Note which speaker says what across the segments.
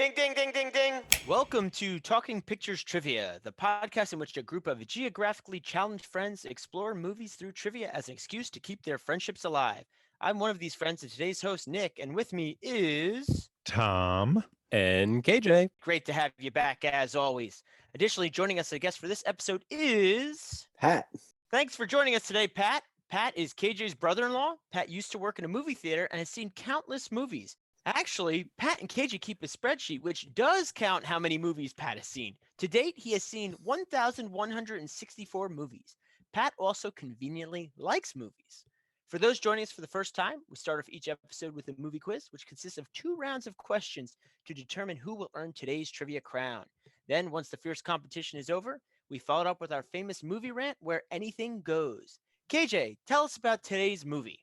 Speaker 1: Ding, ding, ding, ding, ding. Welcome to Talking Pictures Trivia, the podcast in which a group of geographically challenged friends explore movies through trivia as an excuse to keep their friendships alive. I'm one of these friends and today's host, Nick, and with me is
Speaker 2: Tom.
Speaker 3: And KJ.
Speaker 1: Great to have you back as always. Additionally, joining us as a guest for this episode is
Speaker 4: Pat.
Speaker 1: Thanks for joining us today, Pat. Pat is KJ's brother-in-law. Pat used to work in a movie theater and has seen countless movies. Actually, Pat and KJ keep a spreadsheet which does count how many movies Pat has seen. To date, he has seen 1,164 movies. Pat also conveniently likes movies. For those joining us for the first time, we start off each episode with a movie quiz, which consists of 2 rounds of questions to determine who will earn today's trivia crown. Then, once the fierce competition is over, we follow it up with our famous movie rant where anything goes. KJ, tell us about today's movie.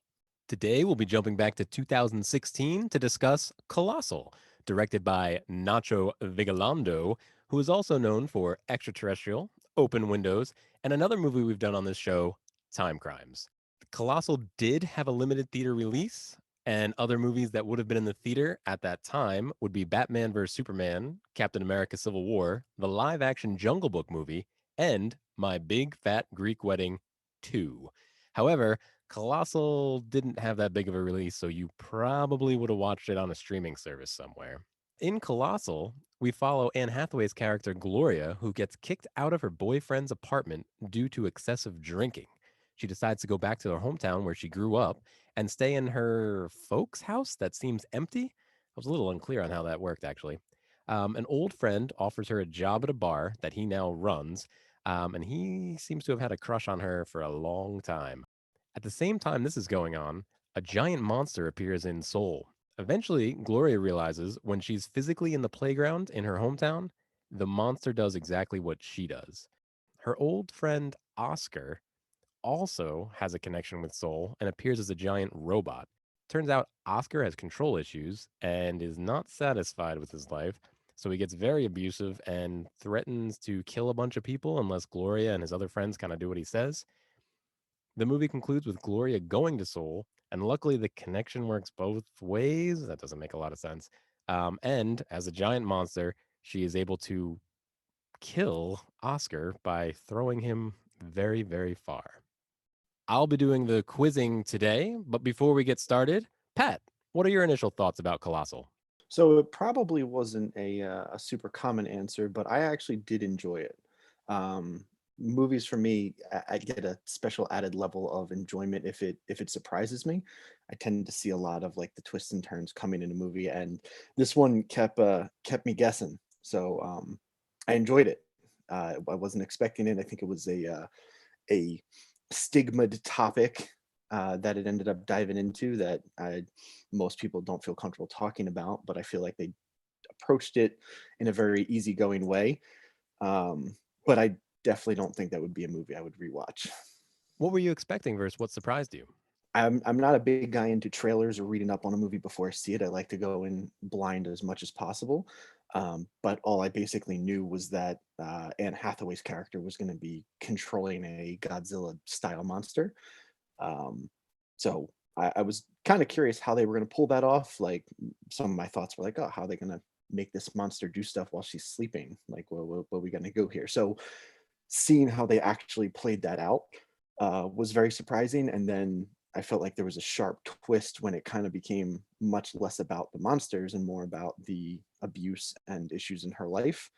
Speaker 3: Today, we'll be jumping back to 2016 to discuss Colossal, directed by Nacho Vigalondo, who is also known for Extraterrestrial, Open Windows, and another movie we've done on this show, Time Crimes. Colossal did have a limited theater release, and other movies that would have been in the theater at that time would be Batman vs. Superman, Captain America Civil War, the live-action Jungle Book movie, and My Big Fat Greek Wedding 2. However, Colossal didn't have that big of a release, so you probably would have watched it on a streaming service somewhere. In Colossal, we follow Anne Hathaway's character Gloria, who gets kicked out of her boyfriend's apartment due to excessive drinking. She decides to go back to her hometown where she grew up and stay in her folks' house that seems empty. I was a little unclear on how that worked, actually. An old friend offers her a job at a bar that he now runs, and he seems to have had a crush on her for a long time. At the same time this is going on, a giant monster appears in Seoul. Eventually, Gloria realizes when she's physically in the playground in her hometown, the monster does exactly what she does. Her old friend Oscar also has a connection with Seoul and appears as a giant robot. Turns out Oscar has control issues and is not satisfied with his life, so he gets very abusive and threatens to kill a bunch of people unless Gloria and his other friends kind of do what he says. The movie concludes with Gloria going to Seoul, and luckily the connection works both ways. That doesn't make a lot of sense. And as a giant monster, she is able to kill Oscar by throwing him very, very far. I'll be doing the quizzing today, but before we get started, Pat, what are your initial thoughts about Colossal?
Speaker 4: So it probably wasn't a super common answer, but I actually did enjoy it. Movies for me, I get a special added level of enjoyment if it surprises me. I tend to see a lot of like the twists and turns coming in a movie, and this one kept me guessing. So I enjoyed it. I wasn't expecting it. I think it was a stigmaed topic that it ended up diving into that most people don't feel comfortable talking about, but I feel like they approached it in a very easygoing way. But I definitely don't think that would be a movie I would rewatch.
Speaker 3: What were you expecting versus what surprised you?
Speaker 4: I'm not a big guy into trailers or reading up on a movie before I see it. I like to go in blind as much as possible. But all I basically knew was that Anne Hathaway's character was going to be controlling a Godzilla style monster. So I was kind of curious how they were going to pull that off. Like some of my thoughts were like, oh, how are they going to make this monster do stuff while she's sleeping? Like, what are we going to go here? So seeing how they actually played that out was very surprising. And then I felt like there was a sharp twist when it kind of became much less about the monsters and more about the abuse and issues in her life.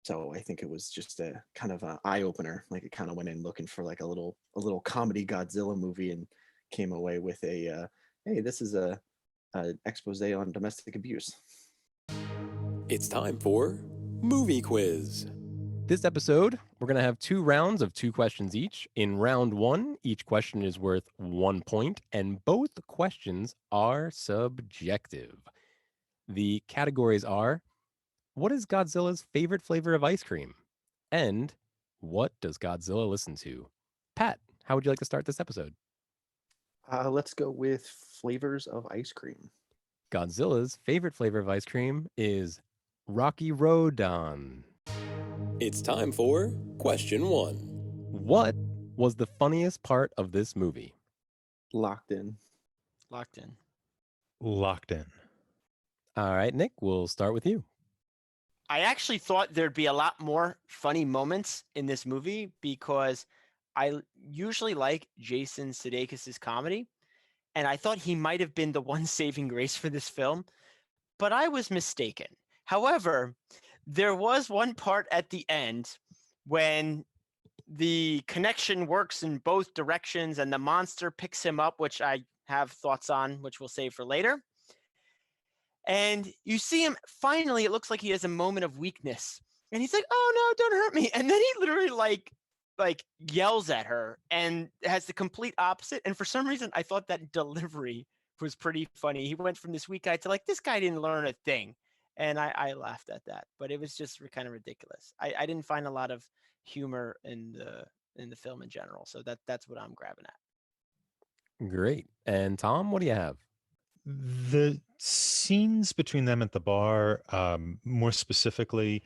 Speaker 4: So I think it was just a kind of an eye opener. Like it kind of went in looking for like a little comedy Godzilla movie and came away with a hey, this is a expose on domestic abuse.
Speaker 5: It's time for Movie Quiz.
Speaker 3: This episode, we're going to have 2 rounds of 2 questions each. In round 1, each question is worth 1 point, and both questions are subjective. The categories are, what is Godzilla's favorite flavor of ice cream? And what does Godzilla listen to? Pat, how would you like to start this episode?
Speaker 4: Let's go with flavors of ice cream.
Speaker 3: Godzilla's favorite flavor of ice cream is Rocky Rodon.
Speaker 5: It's time for question 1.
Speaker 3: What was the funniest part of this movie?
Speaker 4: Locked in.
Speaker 1: Locked in.
Speaker 2: Locked in.
Speaker 3: All right, Nick, we'll start with you.
Speaker 1: I actually thought there'd be a lot more funny moments in this movie because usually like Jason Sudeikis' comedy, and I thought he might have been the one saving grace for this film, but I was mistaken. However, there was one part at the end when the connection works in both directions and the monster picks him up, which I have thoughts on, which we'll save for later. And you see him finally, it looks like he has a moment of weakness. And he's like, "Oh no, don't hurt me." And then he literally like yells at her and has the complete opposite. And for some reason, I thought that delivery was pretty funny. He went from this weak guy to like, this guy didn't learn a thing. And I laughed at that. But it was just kind of ridiculous. I didn't find a lot of humor in the film in general. So that's what I'm grabbing at.
Speaker 3: Great. And Tom, what do you have?
Speaker 2: The scenes between them at the bar, more specifically,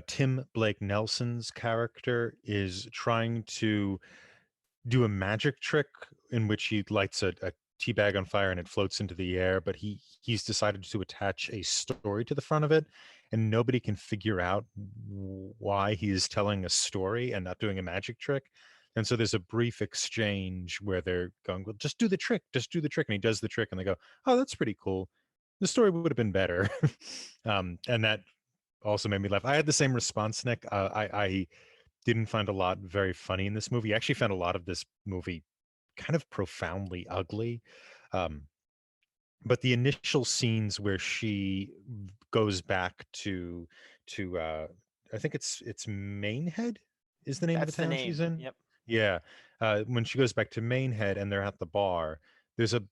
Speaker 2: Tim Blake Nelson's character is trying to do a magic trick in which he lights a tea bag on fire and it floats into the air, but he's decided to attach a story to the front of it, and nobody can figure out why he is telling a story and not doing a magic trick. And so there's a brief exchange where they're going, well, just do the trick, just do the trick. And he does the trick and they go, oh, that's pretty cool. The story would have been better. And that also made me laugh. I had the same response, Nick. I didn't find a lot very funny in this movie. I actually found a lot of this movie kind of profoundly ugly. But the initial scenes where she goes back to I think it's Mainhead is the name of
Speaker 1: That's
Speaker 2: the
Speaker 1: the
Speaker 2: town she's
Speaker 1: name.
Speaker 2: in.
Speaker 1: Yep.
Speaker 2: Yeah. When she goes back to Mainhead and they're at the bar, there's a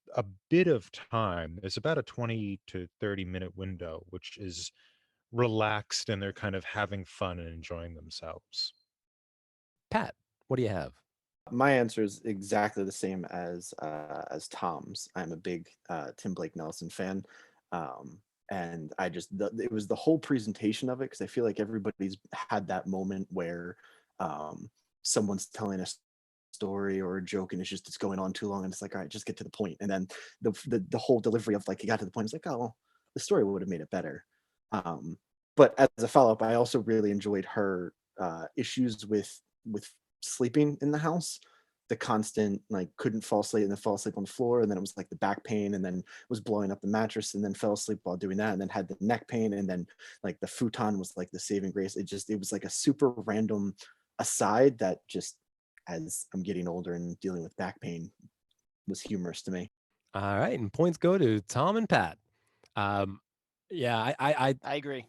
Speaker 2: bit of time. There's about a 20 to 30-minute window, which is relaxed and they're kind of having fun and enjoying themselves.
Speaker 3: Pat, what do you have?
Speaker 4: My answer is exactly the same as Tom's. I'm a big Tim Blake Nelson fan, and it was the whole presentation of it, because I feel like everybody's had that moment where someone's telling a story or a joke and it's going on too long and it's like, all right, just get to the point. And then the whole delivery of like, you got to the point, it's like, oh well, the story would have made it better. But as a follow-up, I also really enjoyed her issues with sleeping in the house. The constant like couldn't fall asleep and then fall asleep on the floor, and then it was like the back pain, and then was blowing up the mattress, and then fell asleep while doing that, and then had the neck pain, and then like the futon was like the saving grace. It was like a super random aside that just, as I'm getting older and dealing with back pain, was humorous to me.
Speaker 3: All right, and points go to Tom and Pat. Yeah,
Speaker 1: I agree.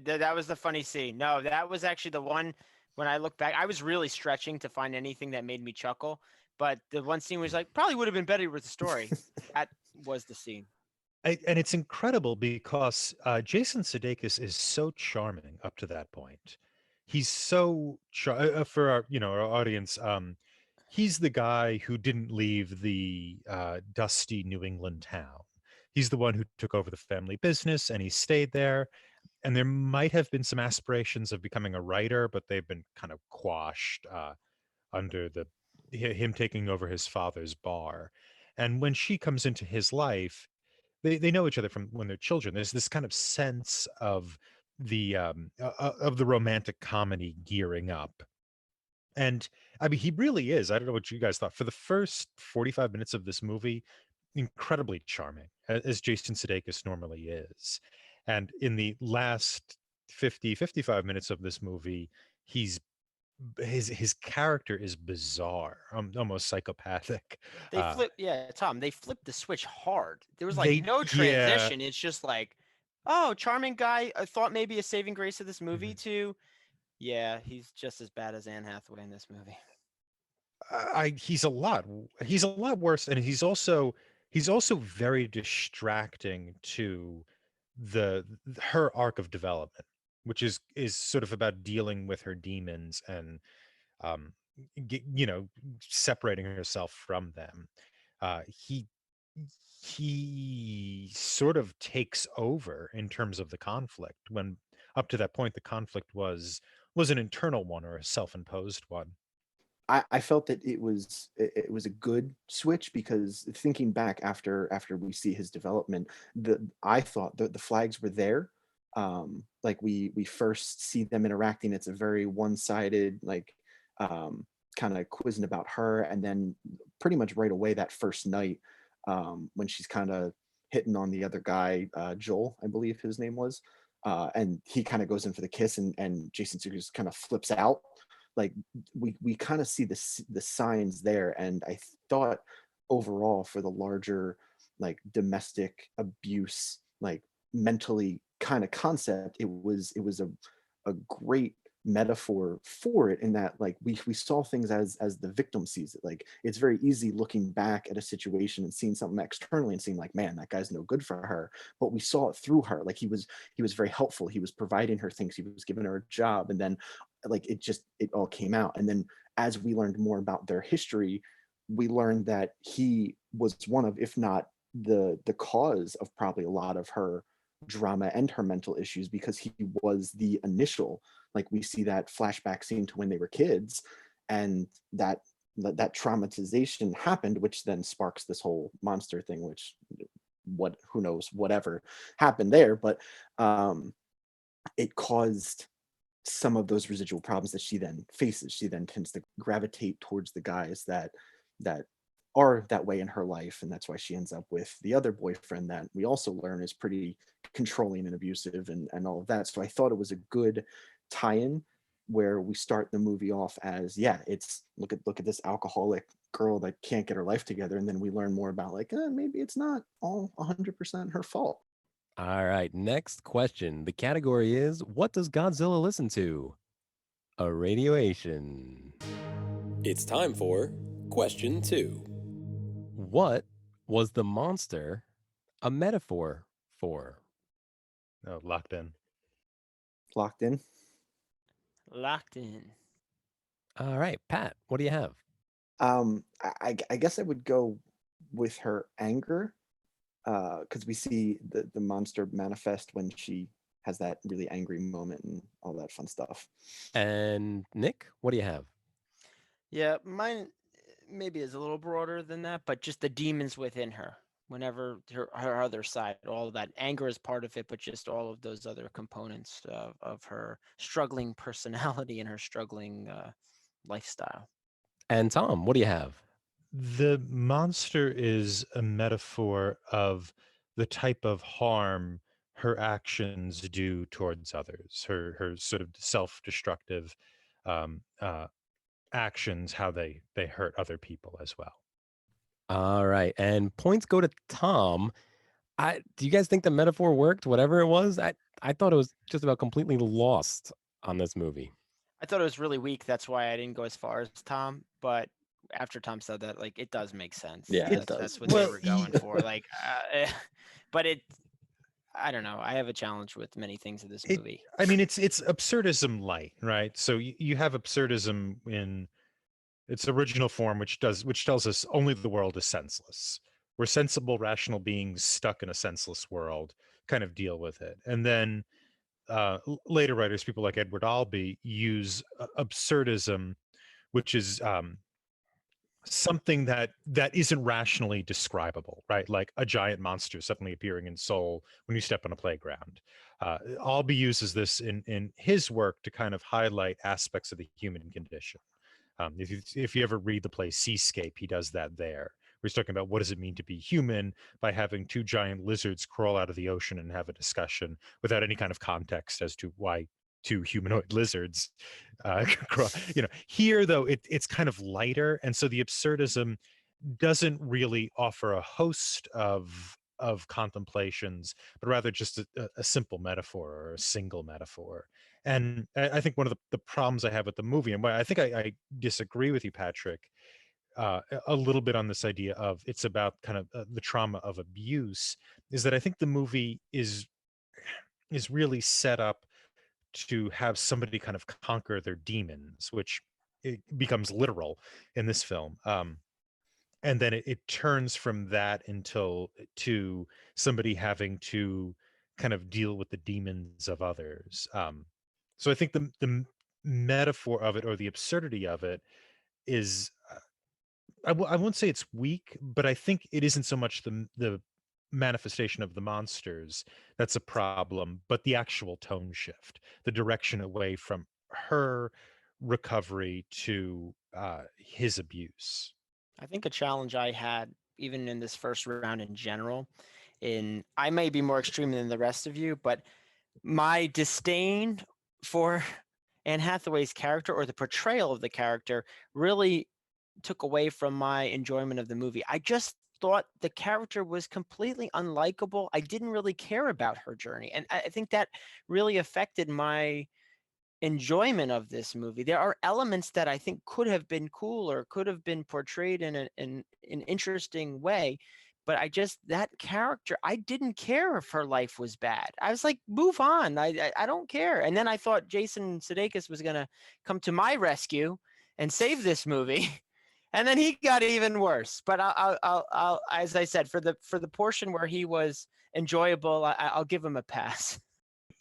Speaker 1: That was the funny scene. No, that was actually the one. When I look back, I was really stretching to find anything that made me chuckle. But the one scene was like, probably would have been better with the story. That was the scene.
Speaker 2: And it's incredible because Jason Sudeikis is so charming up to that point. He's so for our audience. He's the guy who didn't leave the dusty New England town. He's the one who took over the family business and he stayed there. And there might have been some aspirations of becoming a writer, but they've been kind of quashed under him taking over his father's bar. And when she comes into his life, they know each other from when they're children. There's this kind of sense of the romantic comedy gearing up. And I mean, he really is. I don't know what you guys thought. For the first 45 minutes of this movie, incredibly charming, as Jason Sudeikis normally is. And in the last 55 minutes of this movie, his character is bizarre, almost psychopathic.
Speaker 1: Tom, they flipped the switch hard. There was like
Speaker 2: They
Speaker 1: no
Speaker 2: yeah.
Speaker 1: transition. It's just like, oh, charming guy. I thought maybe a saving grace of this movie too. Yeah, he's just as bad as Anne Hathaway in this movie.
Speaker 2: He's a lot worse, and he's also very distracting to her arc of development, which is sort of about dealing with her demons and um separating herself from them. He sort of takes over in terms of the conflict, when up to that point the conflict was an internal one or a self-imposed one.
Speaker 4: I felt that it was a good switch, because thinking back after we see his development, I thought the flags were there. Like we first see them interacting. It's a very one-sided, like, kind of quizzing about her, and then pretty much right away that first night, when she's kind of hitting on the other guy, Joel, I believe his name was, and he kind of goes in for the kiss, and Jason Segers kind of flips out. Like, we kind of see the signs there, and I thought overall, for the larger, like, domestic abuse, like, mentally kind of concept, it was a great metaphor for it, in that, like, we saw things as the victim sees it. Like, it's very easy looking back at a situation and seeing something externally and seeing, like, man, that guy's no good for her, but we saw it through her. Like, he was very helpful, he was providing her things, he was giving her a job, and then, like, it all came out. And then, as we learned more about their history, we learned that he was one of, if not the cause of probably a lot of her drama and her mental issues, because he was the initial, like, we see that flashback scene to when they were kids, and that traumatization happened, which then sparks this whole monster thing, which, who knows, whatever happened there, but it caused some of those residual problems that she then faces. She then tends to gravitate towards the guys that are that way in her life, and that's why she ends up with the other boyfriend that we also learn is pretty controlling and abusive, and all of that. So I thought it was a good tie-in, where we start the movie off as, yeah, it's look at this alcoholic girl that can't get her life together, and then we learn more about, like, maybe it's not all 100% her fault.
Speaker 3: All right, next question. The category is, what does Godzilla listen to? A radioation.
Speaker 5: It's time for question 2.
Speaker 3: What was the monster a metaphor for?
Speaker 2: Oh, locked in.
Speaker 4: Locked in.
Speaker 1: Locked in.
Speaker 3: All right, Pat, what do you have?
Speaker 4: I guess I would go with her anger, because we see the monster manifest when she has that really angry moment and all that fun stuff.
Speaker 3: And Nick, what do you have?
Speaker 1: Yeah, mine maybe is a little broader than that, but just the demons within her. Whenever her other side, all of that anger is part of it, but just all of those other components of her struggling personality and her struggling lifestyle.
Speaker 3: And Tom, what do you have?
Speaker 2: The monster is a metaphor of the type of harm her actions do towards others, her sort of self-destructive um, uh, actions, how they hurt other people as well.
Speaker 3: All right, and points go to Tom. Do you guys think the metaphor worked, whatever it was? I thought it was just about completely lost on this movie.
Speaker 1: I thought it was really weak. That's why I didn't go as far as Tom. But after Tom said that, like, it does make sense.
Speaker 4: Yeah, it does.
Speaker 1: That's what they
Speaker 2: Well,
Speaker 1: were going for. Like, but I don't know. I have a challenge with many things in this
Speaker 2: It,
Speaker 1: movie.
Speaker 2: I mean, it's absurdism light, right? So you have absurdism in its original form, which tells us only the world is senseless. We're sensible, rational beings stuck in a senseless world. Kind of deal with it, and then later writers, people like Edward Albee, use absurdism, which is something that isn't rationally describable, right? Like a giant monster suddenly appearing in Seoul when you step on a playground. Albee uses this in his work to kind of highlight aspects of the human condition. If you ever read the play Seascape, he does that there. He's talking about what does it mean to be human by having two giant lizards crawl out of the ocean and have a discussion without any kind of context as to why two humanoid lizards here though it's kind of lighter, and so the absurdism doesn't really offer a host of contemplations, but rather just a simple metaphor or a single metaphor. And I think one of the problems I have with the movie, and why I think I disagree with you, Patrick, a little bit on this idea of it's about kind of the trauma of abuse, is that I think the movie is really set up to have somebody kind of conquer their demons, which it becomes literal in this film. And then it turns from that until to somebody having to kind of deal with the demons of others. So I think the metaphor of it, or the absurdity of it, is I won't say it's weak, but I think it isn't so much the manifestation of the monsters that's a problem, but the actual tone shift, the direction away from her recovery to his abuse.
Speaker 1: I think a challenge I had, even in this first round in general, I may be more extreme than the rest of you, but my disdain for Anne Hathaway's character, or the portrayal of the character, really took away from my enjoyment of the movie. I just thought the character was completely unlikable. I didn't really care about her journey. And I think that really affected my enjoyment of this movie. There are elements that I think could have been cool or could have been portrayed in an interesting way. But that character, I didn't care if her life was bad. I was like, move on. I don't care. And then I thought Jason Sudeikis was going to come to my rescue and save this movie. And then he got even worse. But I'll as I said, for the portion where he was enjoyable, I'll give him a pass.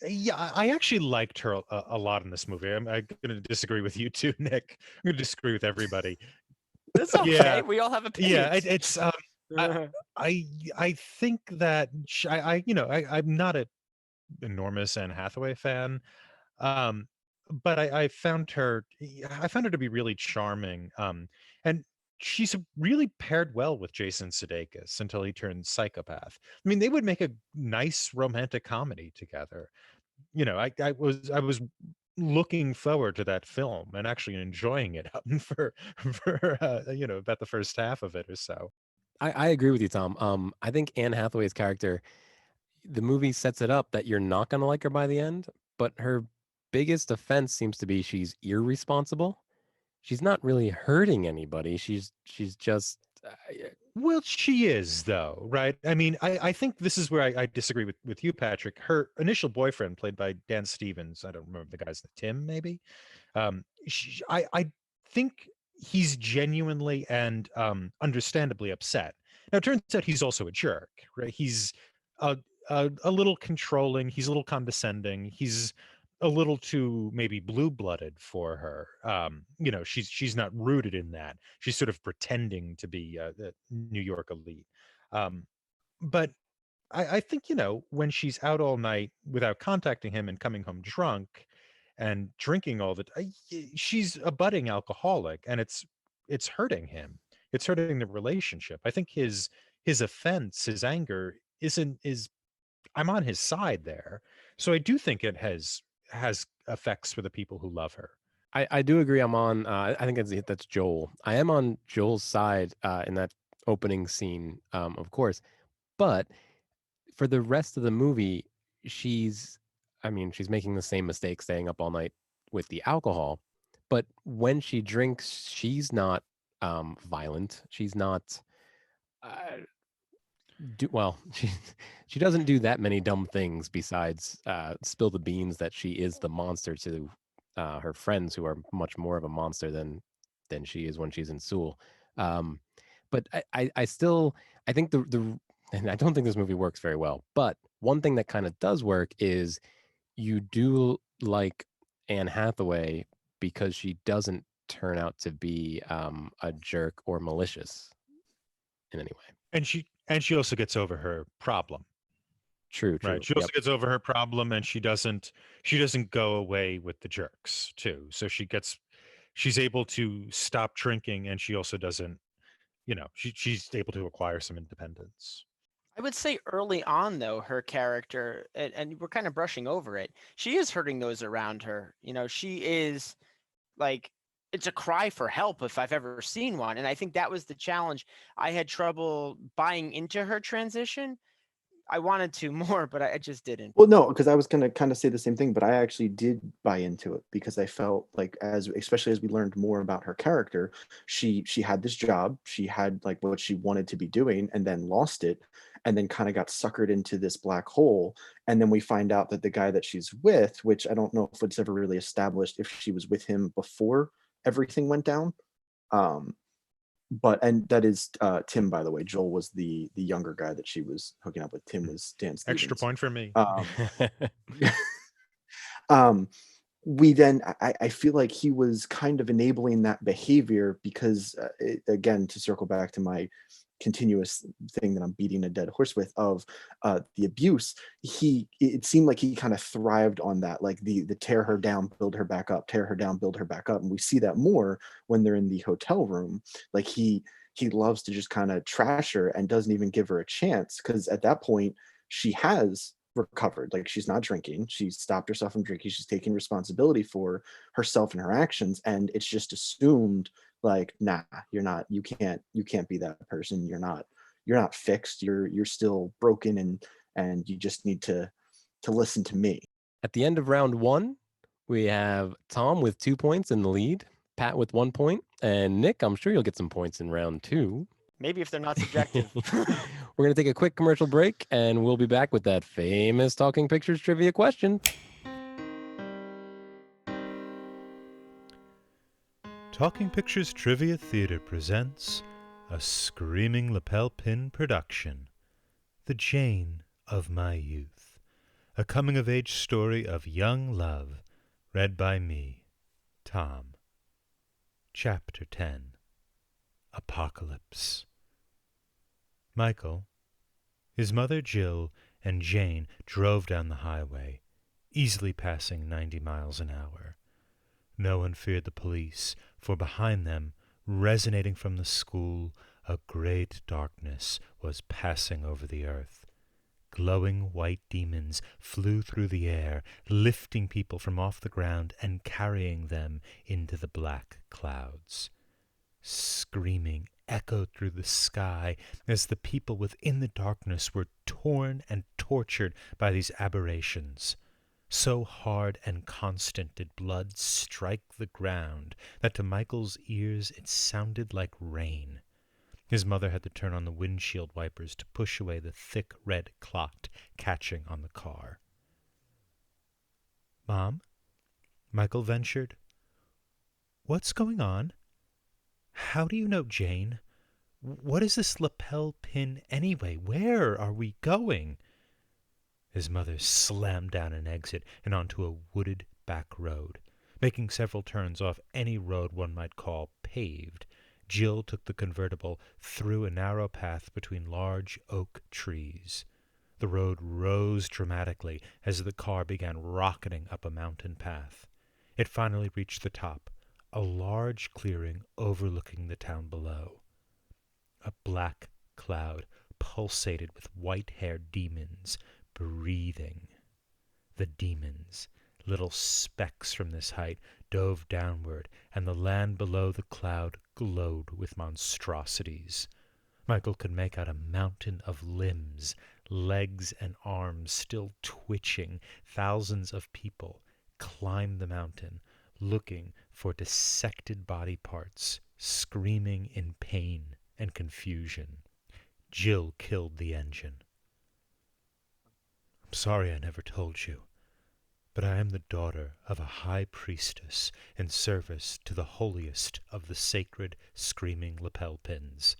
Speaker 2: Yeah, I actually liked her a lot in this movie. I'm going to disagree with you too, Nick. I'm going to disagree with everybody.
Speaker 1: It's okay.
Speaker 2: Yeah.
Speaker 1: We all have opinions.
Speaker 2: Yeah, it's I think that I'm not an enormous Anne Hathaway fan, but I found her to be really charming, and she's really paired well with Jason Sudeikis until he turned psychopath. I mean, they would make a nice romantic comedy together. I was looking forward to that film and actually enjoying it for about the first half of it or so.
Speaker 3: I agree with you, Tom. I think Anne Hathaway's character, the movie sets it up that you're not going to like her by the end, but her biggest offense seems to be she's irresponsible. She's not really hurting anybody. She's just
Speaker 2: Well, she is, though, right? I mean, I think this is where I disagree with you, Patrick. Her initial boyfriend, played by Dan Stevens, I don't remember the guy's name, Tim, maybe. I think he's genuinely and understandably upset. Now, it turns out he's also a jerk, right? He's a little controlling. He's a little condescending. He's a little too maybe blue-blooded for her. She's not rooted in that. She's sort of pretending to be the New York elite. But I think, when she's out all night without contacting him and coming home drunk and drinking all the time, she's a budding alcoholic, and it's hurting him. It's hurting the relationship. I think his offense, his anger is I'm on his side there. So I do think it has effects for the people who love her.
Speaker 3: I do agree. I'm on. I think that's Joel. I am on Joel's side in that opening scene, of course. But for the rest of the movie, she's making the same mistake, staying up all night with the alcohol. But when she drinks, she's not violent. She's not. She doesn't do that many dumb things besides spill the beans that she is the monster to her friends, who are much more of a monster than she is when she's in Seoul. But I still think and I don't think this movie works very well. But one thing that kind of does work is you do like Anne Hathaway because she doesn't turn out to be a jerk or malicious in any way.
Speaker 2: And she also gets over her problem.
Speaker 3: True.
Speaker 2: Right. She also gets over her problem, and she doesn't go away with the jerks too. So she's able to stop drinking, and she also doesn't, she's able to acquire some independence.
Speaker 1: I would say early on, though, her character, and we're kind of brushing over it, she is hurting those around her. She is like, it's a cry for help if I've ever seen one. And I think that was the challenge. I had trouble buying into her transition. I wanted to more, but I just didn't.
Speaker 4: Well, no, because I was going to kind of say the same thing, but I actually did buy into it because I felt like, especially as we learned more about her character, she had this job, she had like what she wanted to be doing, and then lost it, and then kind of got suckered into this black hole. And then we find out that the guy that she's with, which I don't know if it's ever really established if she was with him before everything went down. And that is Tim, by the way. Joel was the younger guy that she was hooking up with. Tim was Dan Stevens.
Speaker 2: Extra point for me.
Speaker 4: we then I feel like he was kind of enabling that behavior because again, to circle back to my continuous thing that I'm beating a dead horse with of the abuse, it seemed like he kind of thrived on that, like the tear her down, build her back up, tear her down, build her back up. And we see that more when they're in the hotel room. Like he loves to just kind of trash her and doesn't even give her a chance, because at that point she has recovered. Like, she's not drinking, she's stopped herself from drinking, she's taking responsibility for herself and her actions, and it's just assumed like, nah, you can't be that person, you're not fixed, you're still broken, and you just need to listen to me.
Speaker 3: At the end of round 1, we have Tom with 2 points in the lead, Pat with 1 point, and Nick, I'm sure you'll get some points in round 2.
Speaker 1: Maybe if they're not subjective.
Speaker 3: We're going to take a quick commercial break, and we'll be back with that famous Talking Pictures trivia question.
Speaker 2: Talking Pictures Trivia Theater presents a screaming lapel pin production, The Jane of My Youth, a coming-of-age story of young love, read by me, Tom. Chapter 10, Apocalypse. Michael, his mother Jill, and Jane drove down the highway, easily passing 90 miles an hour. No one feared the police, for behind them, resonating from the school, a great darkness was passing over the earth. Glowing white demons flew through the air, lifting people from off the ground and carrying them into the black clouds. Screaming echoed through the sky as the people within the darkness were torn and tortured by these aberrations. So hard and constant did blood strike the ground that to Michael's ears it sounded like rain. His mother had to turn on the windshield wipers to push away the thick red clot catching on the car. "Mom?" Michael ventured. "What's going on? How do you know Jane? What is this lapel pin anyway? Where are we going?" His mother slammed down an exit and onto a wooded back road. Making several turns off any road one might call paved, Jill took the convertible through a narrow path between large oak trees. The road rose dramatically as the car began rocketing up a mountain path. It finally reached the top, a large clearing overlooking the town below. A black cloud pulsated with white-haired demons, breathing. The demons, little specks from this height, dove downward, and the land below the cloud glowed with monstrosities. Michael could make out a mountain of limbs, legs and arms still twitching. Thousands of people climbed the mountain, looking for dissected body parts, screaming in pain and confusion. Jill killed the engine. "I'm sorry I never told you, but I am the daughter of a high priestess in service to the holiest of the sacred screaming lapel pins,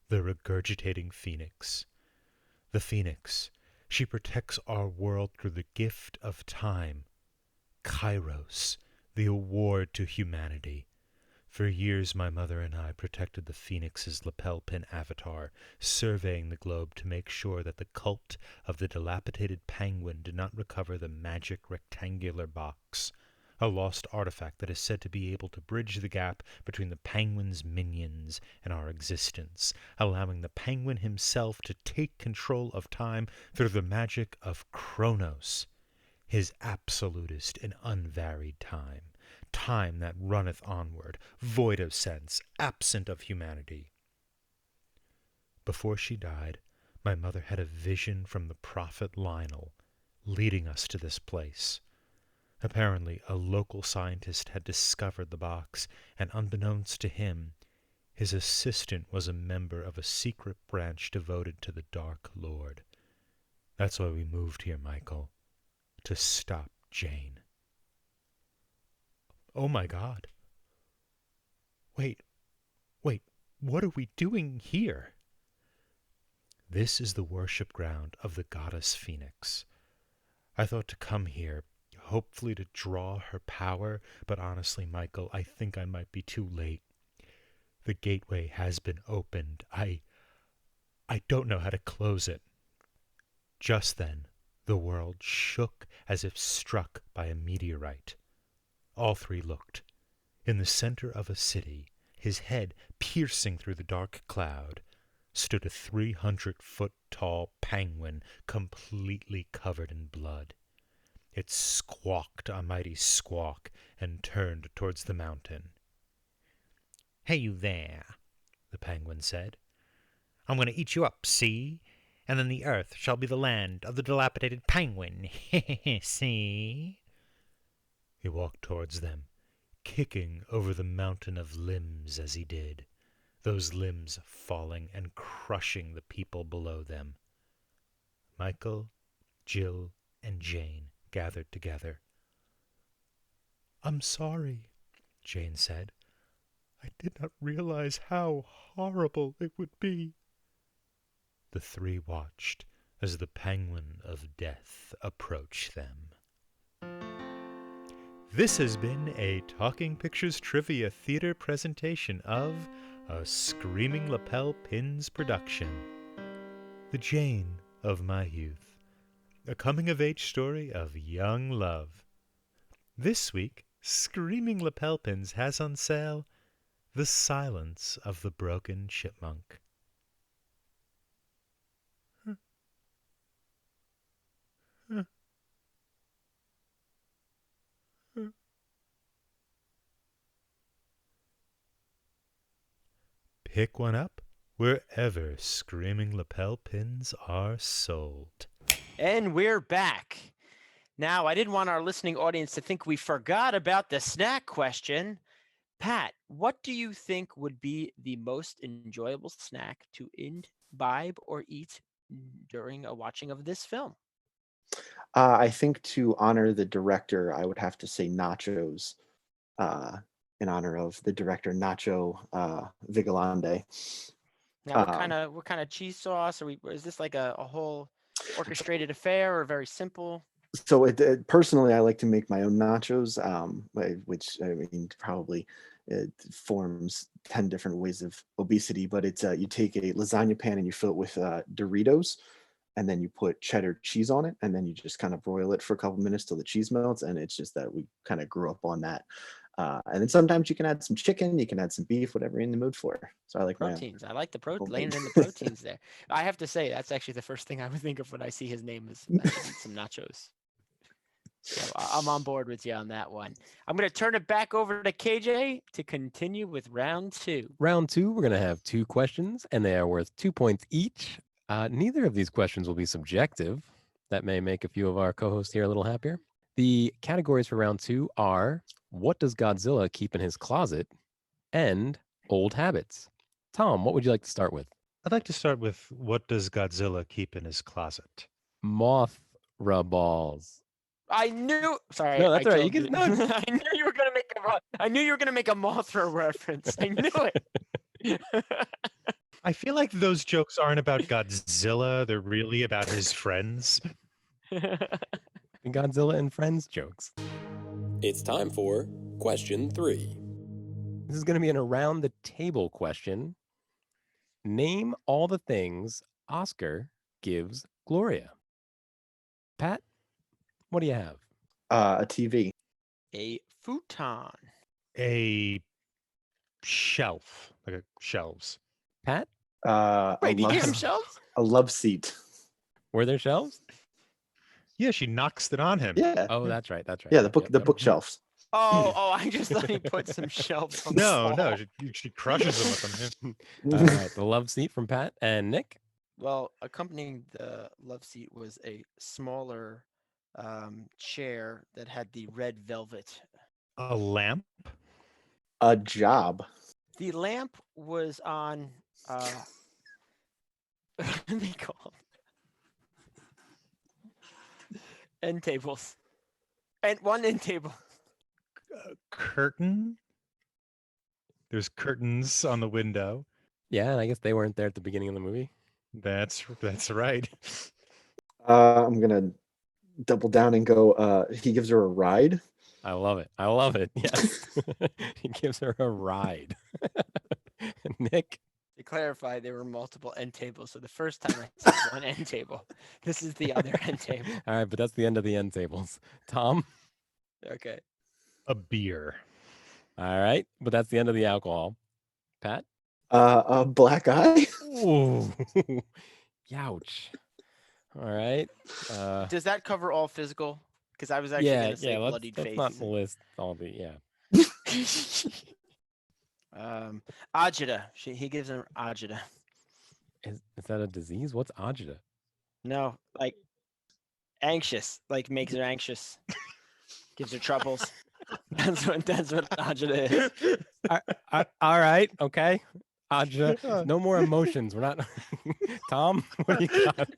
Speaker 2: the regurgitating phoenix. The phoenix, she protects our world through the gift of time, Kairos, the award to humanity. For years my mother and I protected the Phoenix's lapel pin avatar, surveying the globe to make sure that the cult of the dilapidated penguin did not recover the magic rectangular box, a lost artifact that is said to be able to bridge the gap between the penguin's minions and our existence, allowing the penguin himself to take control of time through the magic of Chronos, his absolutist and unvaried time. Time that runneth onward, void of sense, absent of humanity." Before she died, my mother had a vision from the prophet Lionel, leading us to this place. Apparently, a local scientist had discovered the box, and unbeknownst to him, his assistant was a member of a secret branch devoted to the Dark Lord. That's why we moved here, Michael, to stop Jane. "Oh my God. Wait, what are we doing here?" "This is the worship ground of the goddess Phoenix. I thought to come here, hopefully to draw her power, but honestly, Michael, I think I might be too late. The gateway has been opened. I don't know how to close it. Just then, the world shook as if struck by a meteorite. All three looked. In the center of a city, his head piercing through the dark cloud, stood a 300-foot-tall penguin completely covered in blood. It squawked a mighty squawk and turned towards the mountain. "Hey, you there," the penguin said. "I'm going to eat you up, see? And then the earth shall be the land of the dilapidated penguin. See?" He walked towards them, kicking over the mountain of limbs as he did, those limbs falling and crushing the people below them. Michael, Jill, and Jane gathered together. "I'm sorry," Jane said. "I did not realize how horrible it would be." The three watched as the penguin of death approached them. This has been a Talking Pictures Trivia Theater presentation of a Screaming Lapel Pins production. The Jane of My Youth, a coming-of-age story of young love. This week, Screaming Lapel Pins has on sale The Silence of the Broken Chipmunk. Pick one up wherever Screaming Lapel Pins are sold.
Speaker 1: And we're back. Now, I didn't want our listening audience to think we forgot about the snack question. Pat, what do you think would be the most enjoyable snack to imbibe or eat during a watching of this film?
Speaker 4: I think to honor the director, I would have to say nachos, in honor of the director Nacho Vigalondo.
Speaker 1: Now, what kind of cheese sauce is this like a whole orchestrated affair or very simple?
Speaker 4: So personally, I like to make my own nachos, which I mean probably it forms 10 different ways of obesity. But it's you take a lasagna pan and you fill it with Doritos, and then you put cheddar cheese on it, and then you just kind of broil it for a couple minutes till the cheese melts. And it's just that we kind of grew up on that. And then sometimes you can add some chicken, you can add some beef, whatever you're in the mood for. So I like
Speaker 1: proteins. I like the
Speaker 4: homemade.
Speaker 1: laying in the proteins there. I have to say that's actually the first thing I would think of when I see his name is I should eat some nachos. So I'm on board with you on that one. I'm going to turn it back over to KJ to continue with round two.
Speaker 3: Round two, we're going to have 2 questions, and they are worth 2 points each. Neither of these questions will be subjective. That may make a few of our co-hosts here a little happier. The categories for round 2 are, what does Godzilla keep in his closet? And old habits. Tom, what would you like to start with?
Speaker 2: I'd like to start with, what does Godzilla keep in his closet?
Speaker 3: Mothra balls.
Speaker 1: I knew. Sorry,
Speaker 3: No, that's
Speaker 1: I
Speaker 3: all right.
Speaker 1: killed
Speaker 3: You
Speaker 1: it.
Speaker 3: can, no.
Speaker 1: I knew you were gonna make a. I knew you were gonna make a Mothra reference. I knew it.
Speaker 2: I feel like those jokes aren't about Godzilla. They're really about his friends.
Speaker 3: Godzilla and Friends jokes.
Speaker 5: It's time for question 3.
Speaker 3: This is going to be an around the table question. Name all the things Oscar gives Gloria. Pat, what do you have?
Speaker 4: A TV.
Speaker 1: A futon.
Speaker 2: A shelf, like shelves.
Speaker 3: Pat,
Speaker 1: Wait, he gave him shelves?
Speaker 4: A love seat.
Speaker 3: were there shelves?
Speaker 2: Yeah, she knocks it on him.
Speaker 4: Yeah.
Speaker 3: Oh, that's right. That's right.
Speaker 4: Yeah,
Speaker 3: Yep,
Speaker 4: the
Speaker 3: yep.
Speaker 4: bookshelves.
Speaker 1: Oh, I just thought he put some shelves on the
Speaker 2: No,
Speaker 1: wall.
Speaker 2: she crushes him with them.
Speaker 3: All right, the love seat from Pat and Nick.
Speaker 1: Well, accompanying the love seat was a smaller chair that had the red velvet.
Speaker 2: A lamp?
Speaker 4: A job.
Speaker 1: The lamp was on what are they called? End tables. And one end table.
Speaker 2: Curtain? There's curtains on the window.
Speaker 3: Yeah, and I guess they weren't there at the beginning of the movie.
Speaker 2: That's right.
Speaker 4: I'm gonna double down and go, he gives her a ride.
Speaker 3: I love it. I love it. Yes. He gives her a ride. Nick?
Speaker 1: To clarify, there were multiple end tables. So the first time I said one end table. This is the other end table.
Speaker 3: All right, but that's the end of the end tables. Tom?
Speaker 1: Okay.
Speaker 2: A beer.
Speaker 3: All right, but that's the end of the alcohol. Pat?
Speaker 4: A black eye.
Speaker 3: Ooh. Youch. All right.
Speaker 1: Does that cover all physical? Because I was actually going to say bloodied
Speaker 3: let's
Speaker 1: face.
Speaker 3: not list all the,
Speaker 1: Agita. He gives him agita.
Speaker 3: Is that a disease? What's agita?
Speaker 1: No, like anxious. Like makes her anxious. Gives her troubles. That's what agita is.
Speaker 3: All right, okay. Agita. No more emotions. We're not. Tom, what do you got?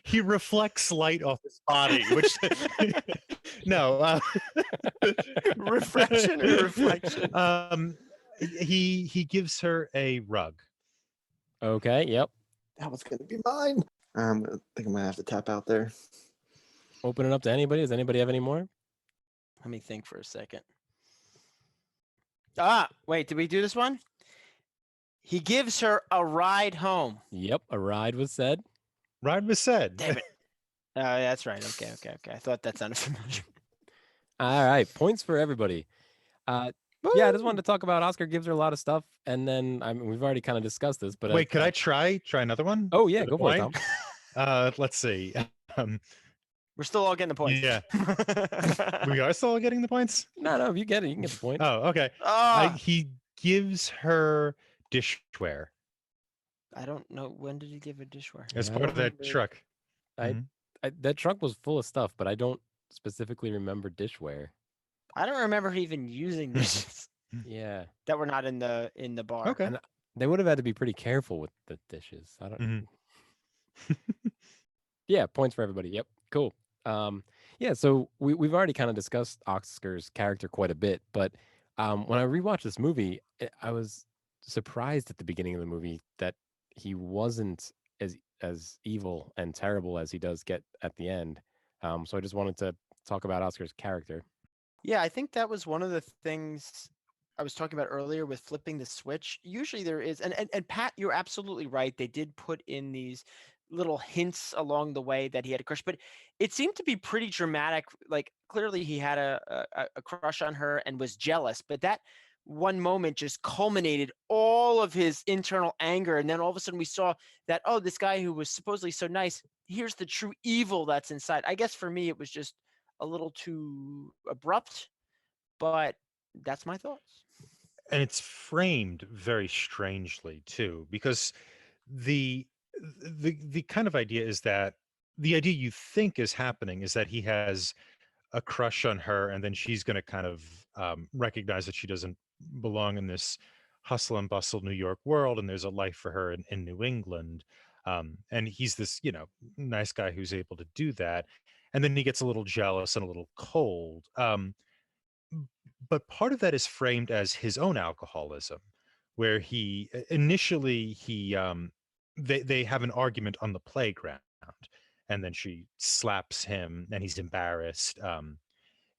Speaker 2: He reflects light off his body, which no
Speaker 1: Refraction or reflection.
Speaker 2: He gives her a rug.
Speaker 3: Okay, yep.
Speaker 4: That was gonna be mine. I think I'm gonna have to tap out there.
Speaker 3: Open it up to anybody. Does anybody have any more?
Speaker 1: Let me think for a second. Wait, did we do this one? He gives her a ride home.
Speaker 3: Yep, a ride was said.
Speaker 2: Ride was said.
Speaker 1: Damn it. Oh, yeah, that's right. Okay. I thought that sounded familiar.
Speaker 3: All right, points for everybody. Yeah, I just wanted to talk about Oscar gives her a lot of stuff, and then we've already kind of discussed this, but
Speaker 2: wait, could I try another one?
Speaker 3: Oh yeah, go for it, Tom.
Speaker 2: Let's see.
Speaker 1: We're still all getting the points.
Speaker 2: Yeah. We are still getting the points?
Speaker 3: No, if you get it, you can get the point.
Speaker 2: Oh, okay. He gives her dishware.
Speaker 1: I don't know. When did he give her dishware?
Speaker 2: As part of that truck.
Speaker 3: That truck was full of stuff, but I don't specifically remember dishware.
Speaker 1: I don't remember even using dishes.
Speaker 3: Yeah.
Speaker 1: That were not in the bar.
Speaker 2: Okay.
Speaker 3: And they would have had to be pretty careful with the dishes. I don't. Yeah, points for everybody. Yep, cool. Yeah, so we've already kind of discussed Oscar's character quite a bit, but when I rewatched this movie, I was surprised at the beginning of the movie that he wasn't as evil and terrible as he does get at the end. So I just wanted to talk about Oscar's character.
Speaker 1: Yeah, I think that was one of the things I was talking about earlier with flipping the switch. Usually there is, and Pat, you're absolutely right. They did put in these little hints along the way that he had a crush, but it seemed to be pretty dramatic. Like clearly he had a crush on her and was jealous, but that one moment just culminated all of his internal anger. And then all of a sudden we saw that, oh, this guy who was supposedly so nice, here's the true evil that's inside. I guess for me, it was just a little too abrupt, but that's my thoughts.
Speaker 2: And it's framed very strangely too, because the kind of idea is that the idea you think is happening is that he has a crush on her, and then she's going to kind of recognize that she doesn't belong in this hustle and bustle New York world, and there's a life for her in New England. And he's this, nice guy who's able to do that. And then he gets a little jealous and a little cold. But part of that is framed as his own alcoholism, where he initially they have an argument on the playground, and then she slaps him, and he's embarrassed,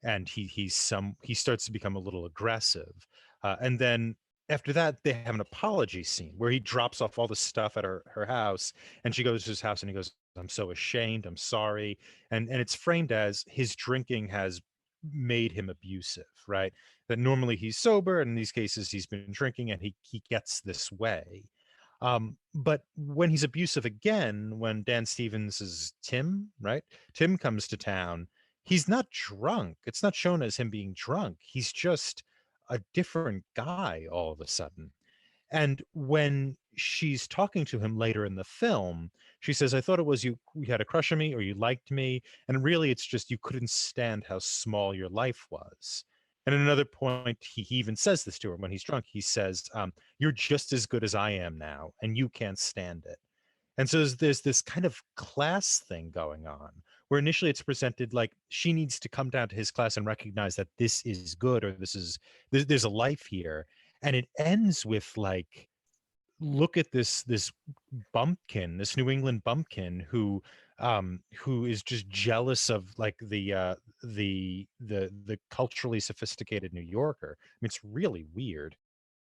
Speaker 2: and he starts to become a little aggressive, and then after that they have an apology scene where he drops off all the stuff at her house, and she goes to his house and he goes, "I'm so ashamed, I'm sorry," and it's framed as his drinking has made him abusive, right? That normally he's sober, and in these cases he's been drinking, and he gets this way. But when he's abusive again, when Dan Stevens' Tim, right? Tim comes to town, he's not drunk. It's not shown as him being drunk. He's just a different guy all of a sudden. And when she's talking to him later in the film, she says, "I thought it was you had a crush on me, or you liked me. And really, it's just you couldn't stand how small your life was." And at another point, he even says this to her when he's drunk. He says, "You're just as good as I am now, and you can't stand it." And so there's this kind of class thing going on, where initially it's presented like she needs to come down to his class and recognize that this is good, or there's a life here. And it ends with like, look at this bumpkin, this New England bumpkin who who is just jealous of like the culturally sophisticated New Yorker. I mean, it's really weird.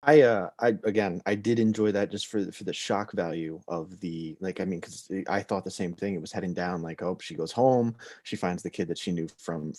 Speaker 4: I again, I did enjoy that just for the shock value of the like. I mean, because I thought the same thing. It was heading down like, oh, she goes home, she finds the kid that she knew from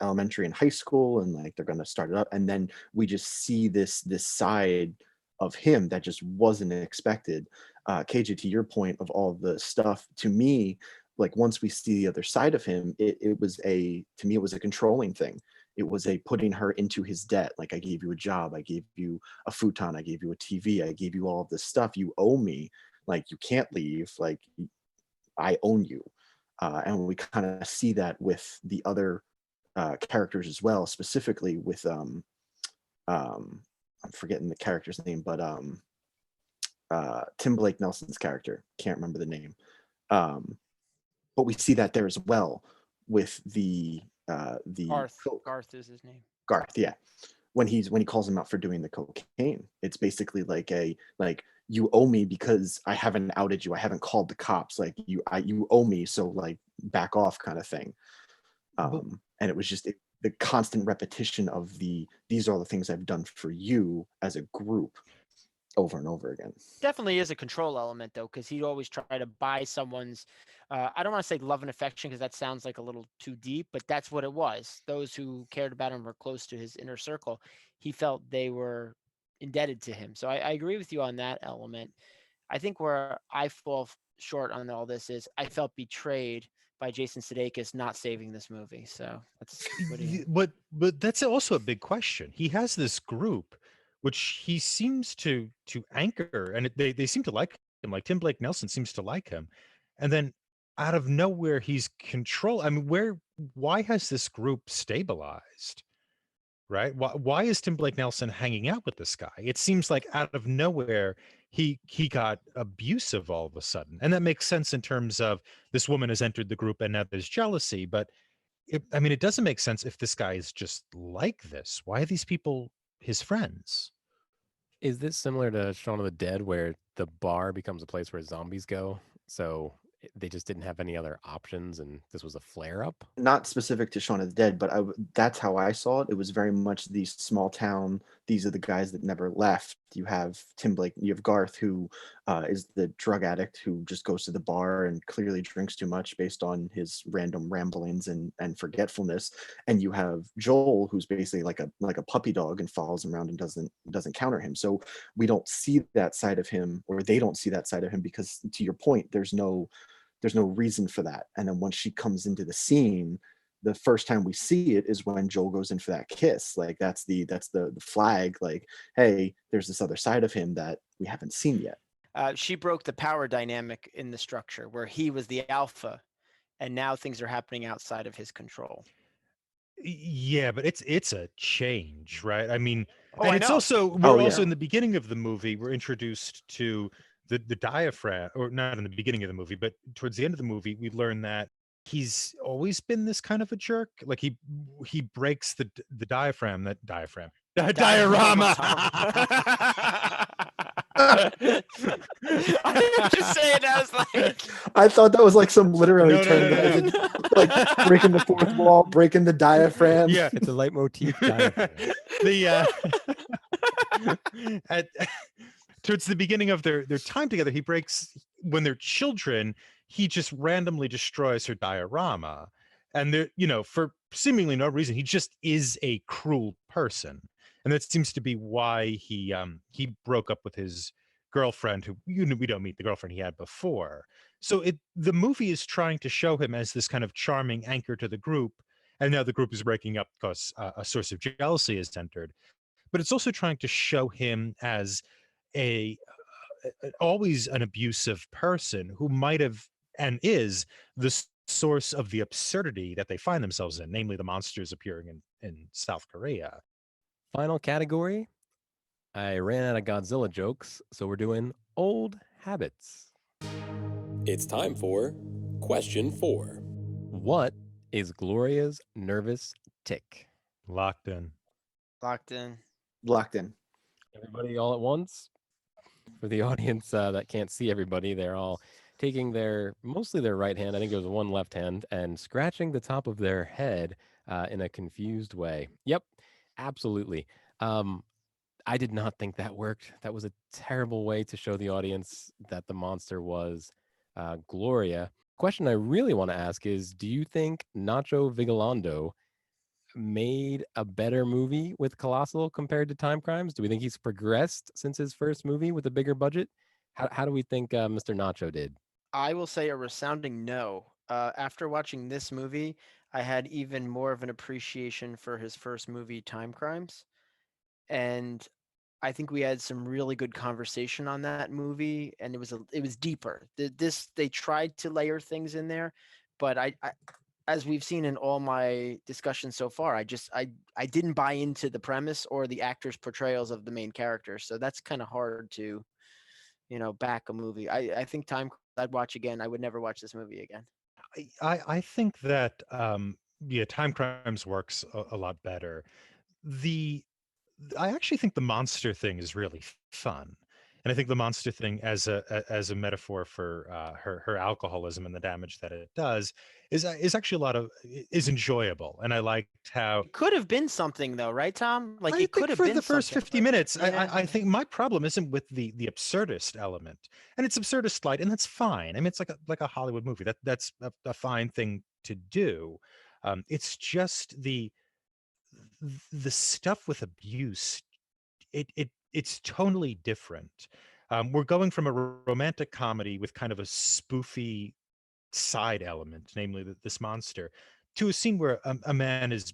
Speaker 4: elementary and high school, and like they're gonna start it up, and then we just see this side of him that just wasn't expected. KJ, to your point of all the stuff, to me, like once we see the other side of him, it was a to me it was a controlling thing. It was a putting her into his debt. Like, I gave you a job, I gave you a futon, I gave you a TV, I gave you all of this stuff. You owe me. Like, you can't leave. Like, I own you. And we kind of see that with the other characters as well, specifically with I'm forgetting the character's name, but Tim Blake Nelson's character. Can't remember the name. Um, but we see that there as well with the
Speaker 1: Garth. Garth is his name.
Speaker 4: Garth, yeah. When he calls him out for doing the cocaine, it's basically like you owe me because I haven't outed you, I haven't called the cops, like you owe me, so like back off kind of thing. And it was just the constant repetition of these are all the things I've done for you as a group over and over again.
Speaker 1: Definitely is a control element though, because he'd always try to buy someone's I don't want to say love and affection because that sounds like a little too deep, but that's what it was. Those who cared about him were close to his inner circle. He felt they were indebted to him. So I agree with you on that element. I think where I fall short on all this is I felt betrayed by Jason Sudeikis not saving this movie. So that's
Speaker 2: But that's also a big question. He has this group which he seems to anchor, and they seem to like him. Like Tim Blake Nelson seems to like him, and then out of nowhere he's I mean, why has this group stabilized? Right? Why is Tim Blake Nelson hanging out with this guy? It seems like out of nowhere he got abusive all of a sudden, and that makes sense in terms of this woman has entered the group and now there's jealousy. But I mean, it doesn't make sense if this guy is just like this. Why are these people his friends?
Speaker 3: Is this similar to Shaun of the Dead, where the bar becomes a place where zombies go? So they just didn't have any other options, and this was a flare up?
Speaker 4: Not specific to Shaun of the Dead, but that's how I saw it. It was very much the small town. These are the guys that never left. You have Tim Blake, you have Garth, who is the drug addict who just goes to the bar and clearly drinks too much based on his random ramblings and forgetfulness. And you have Joel, who's basically like a puppy dog and follows him around and doesn't counter him. So we don't see that side of him, or they don't see that side of him, because to your point, there's no reason for that. And then once she comes into the scene, the first time we see it is when Joel goes in for that kiss. Like that's the flag. Like, hey, there's this other side of him that we haven't seen yet.
Speaker 1: She broke the power dynamic in the structure where he was the alpha, and now things are happening outside of his control.
Speaker 2: Yeah, but it's a change, right? I mean,
Speaker 1: Oh,
Speaker 2: and
Speaker 1: I
Speaker 2: it's
Speaker 1: know.
Speaker 2: also
Speaker 4: Oh,
Speaker 2: we're also
Speaker 4: yeah.
Speaker 2: in the beginning of the movie, we're introduced to the diaphragm, or not in the beginning of the movie, but towards the end of the movie, we learn that he's always been this kind of a jerk. Like he breaks the diaphragm, diorama.
Speaker 1: I was just saying, I was like,
Speaker 4: I thought that was like some literary
Speaker 2: No,
Speaker 4: term
Speaker 2: no,
Speaker 4: that
Speaker 2: no,
Speaker 4: I
Speaker 2: no.
Speaker 4: did, like breaking the fourth wall, breaking the diaphragm.
Speaker 2: Yeah,
Speaker 3: It's a leitmotif diaphragm.
Speaker 2: the at towards the beginning of their time together, he breaks, when they're children, he just randomly destroys her diorama, and they're, for seemingly no reason. He just is a cruel person, and that seems to be why he broke up with his girlfriend, who we don't meet the girlfriend he had before. So the movie is trying to show him as this kind of charming anchor to the group, and now the group is breaking up because a source of jealousy has entered. But it's also trying to show him as a always an abusive person who might have and is the source of the absurdity that they find themselves in, namely the monsters appearing in South Korea.
Speaker 3: Final category. I ran out of Godzilla jokes, so we're doing old habits.
Speaker 5: It's time for question 4.
Speaker 3: What is Gloria's nervous tick?
Speaker 2: Locked in.
Speaker 1: locked in.
Speaker 4: Locked in.
Speaker 3: Everybody all at once? For the audience that can't see everybody, they're all taking mostly their right hand, I think it was one left hand, and scratching the top of their head in a confused way. Yep, absolutely. Um, I did not think that worked. That was a terrible way to show the audience that the monster was Gloria. Question I really want to ask is, do you think Nacho Vigalondo made a better movie with Colossal compared to Time Crimes? Do we think he's progressed since his first movie with a bigger budget? How do we think Mr. Nacho did?
Speaker 1: I will say a resounding no. After watching this movie, I had even more of an appreciation for his first movie, Time Crimes, and I think we had some really good conversation on that movie, and it was deeper. This they tried to layer things in there, but I as we've seen in all my discussions so far, I didn't buy into the premise or the actors' portrayals of the main characters. So that's kind of hard to, back a movie. I think Time I'd watch again. I would never watch this movie again.
Speaker 2: I think that yeah, Time Crimes works a lot better. The I actually think the monster thing is really fun, and I think the monster thing as a metaphor for her alcoholism and the damage that it does is actually is enjoyable, and I liked how.
Speaker 1: It could have been something though, right, Tom? Like
Speaker 2: I
Speaker 1: it could
Speaker 2: think
Speaker 1: have
Speaker 2: for
Speaker 1: been
Speaker 2: the first
Speaker 1: something.
Speaker 2: 50 minutes,
Speaker 1: Yeah.
Speaker 2: I think my problem isn't with the absurdist element, and it's absurdist light, and that's fine. I mean, it's like a Hollywood movie. That's a fine thing to do. It's just the stuff with abuse. It's totally different. We're going from a romantic comedy with kind of a spoofy side element, namely this monster, to a scene where a man is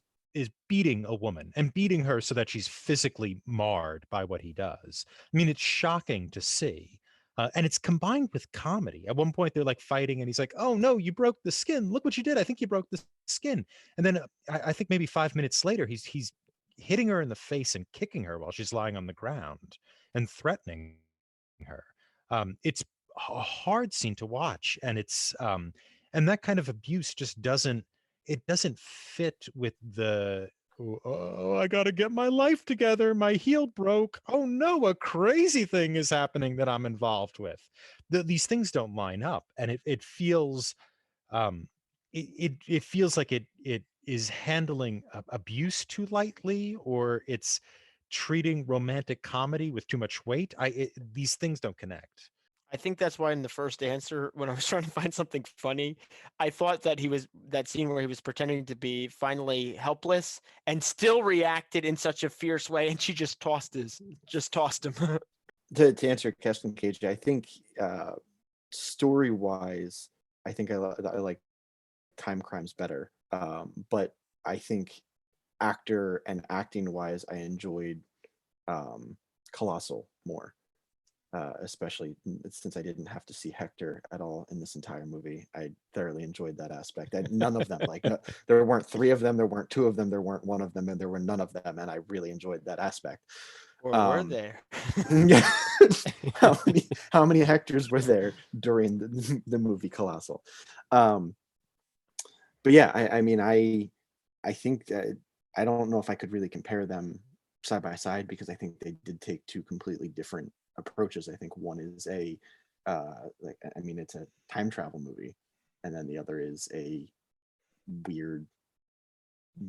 Speaker 2: beating a woman and beating her so that she's physically marred by what he does. I mean, it's shocking to see. And it's combined with comedy. At one point, they're like fighting, and he's like, "Oh no, you broke the skin! Look what you did! I think you broke the skin." And then I think maybe 5 minutes later, he's hitting her in the face and kicking her while she's lying on the ground and threatening her. It's a hard scene to watch, and and that kind of abuse just doesn't fit with the oh, I gotta get my life together, my heel broke, oh no, a crazy thing is happening that I'm involved with. These things don't line up, and it feels um it feels like it is handling abuse too lightly, or it's treating romantic comedy with too much weight. These things don't connect.
Speaker 1: I think that's why in the first answer, when I was trying to find something funny, I thought that that scene where he was pretending to be finally helpless and still reacted in such a fierce way, and she just tossed him.
Speaker 4: To answer your question, KJ, I think story wise, I think I like Time Crimes better. But I think actor and acting wise, I enjoyed Colossal more. Especially since I didn't have to see Hector at all in this entire movie. I thoroughly enjoyed that aspect. None of them, there weren't three of them, there weren't two of them, there weren't one of them, and there were none of them, and I really enjoyed that aspect.
Speaker 1: Or were there?
Speaker 4: Yeah. how many Hectors were there during the movie Colossal? But yeah, I mean, I think that I don't know if I could really compare them side by side, because I think they did take two completely different approaches. I think one is it's a time travel movie, and then the other is a weird,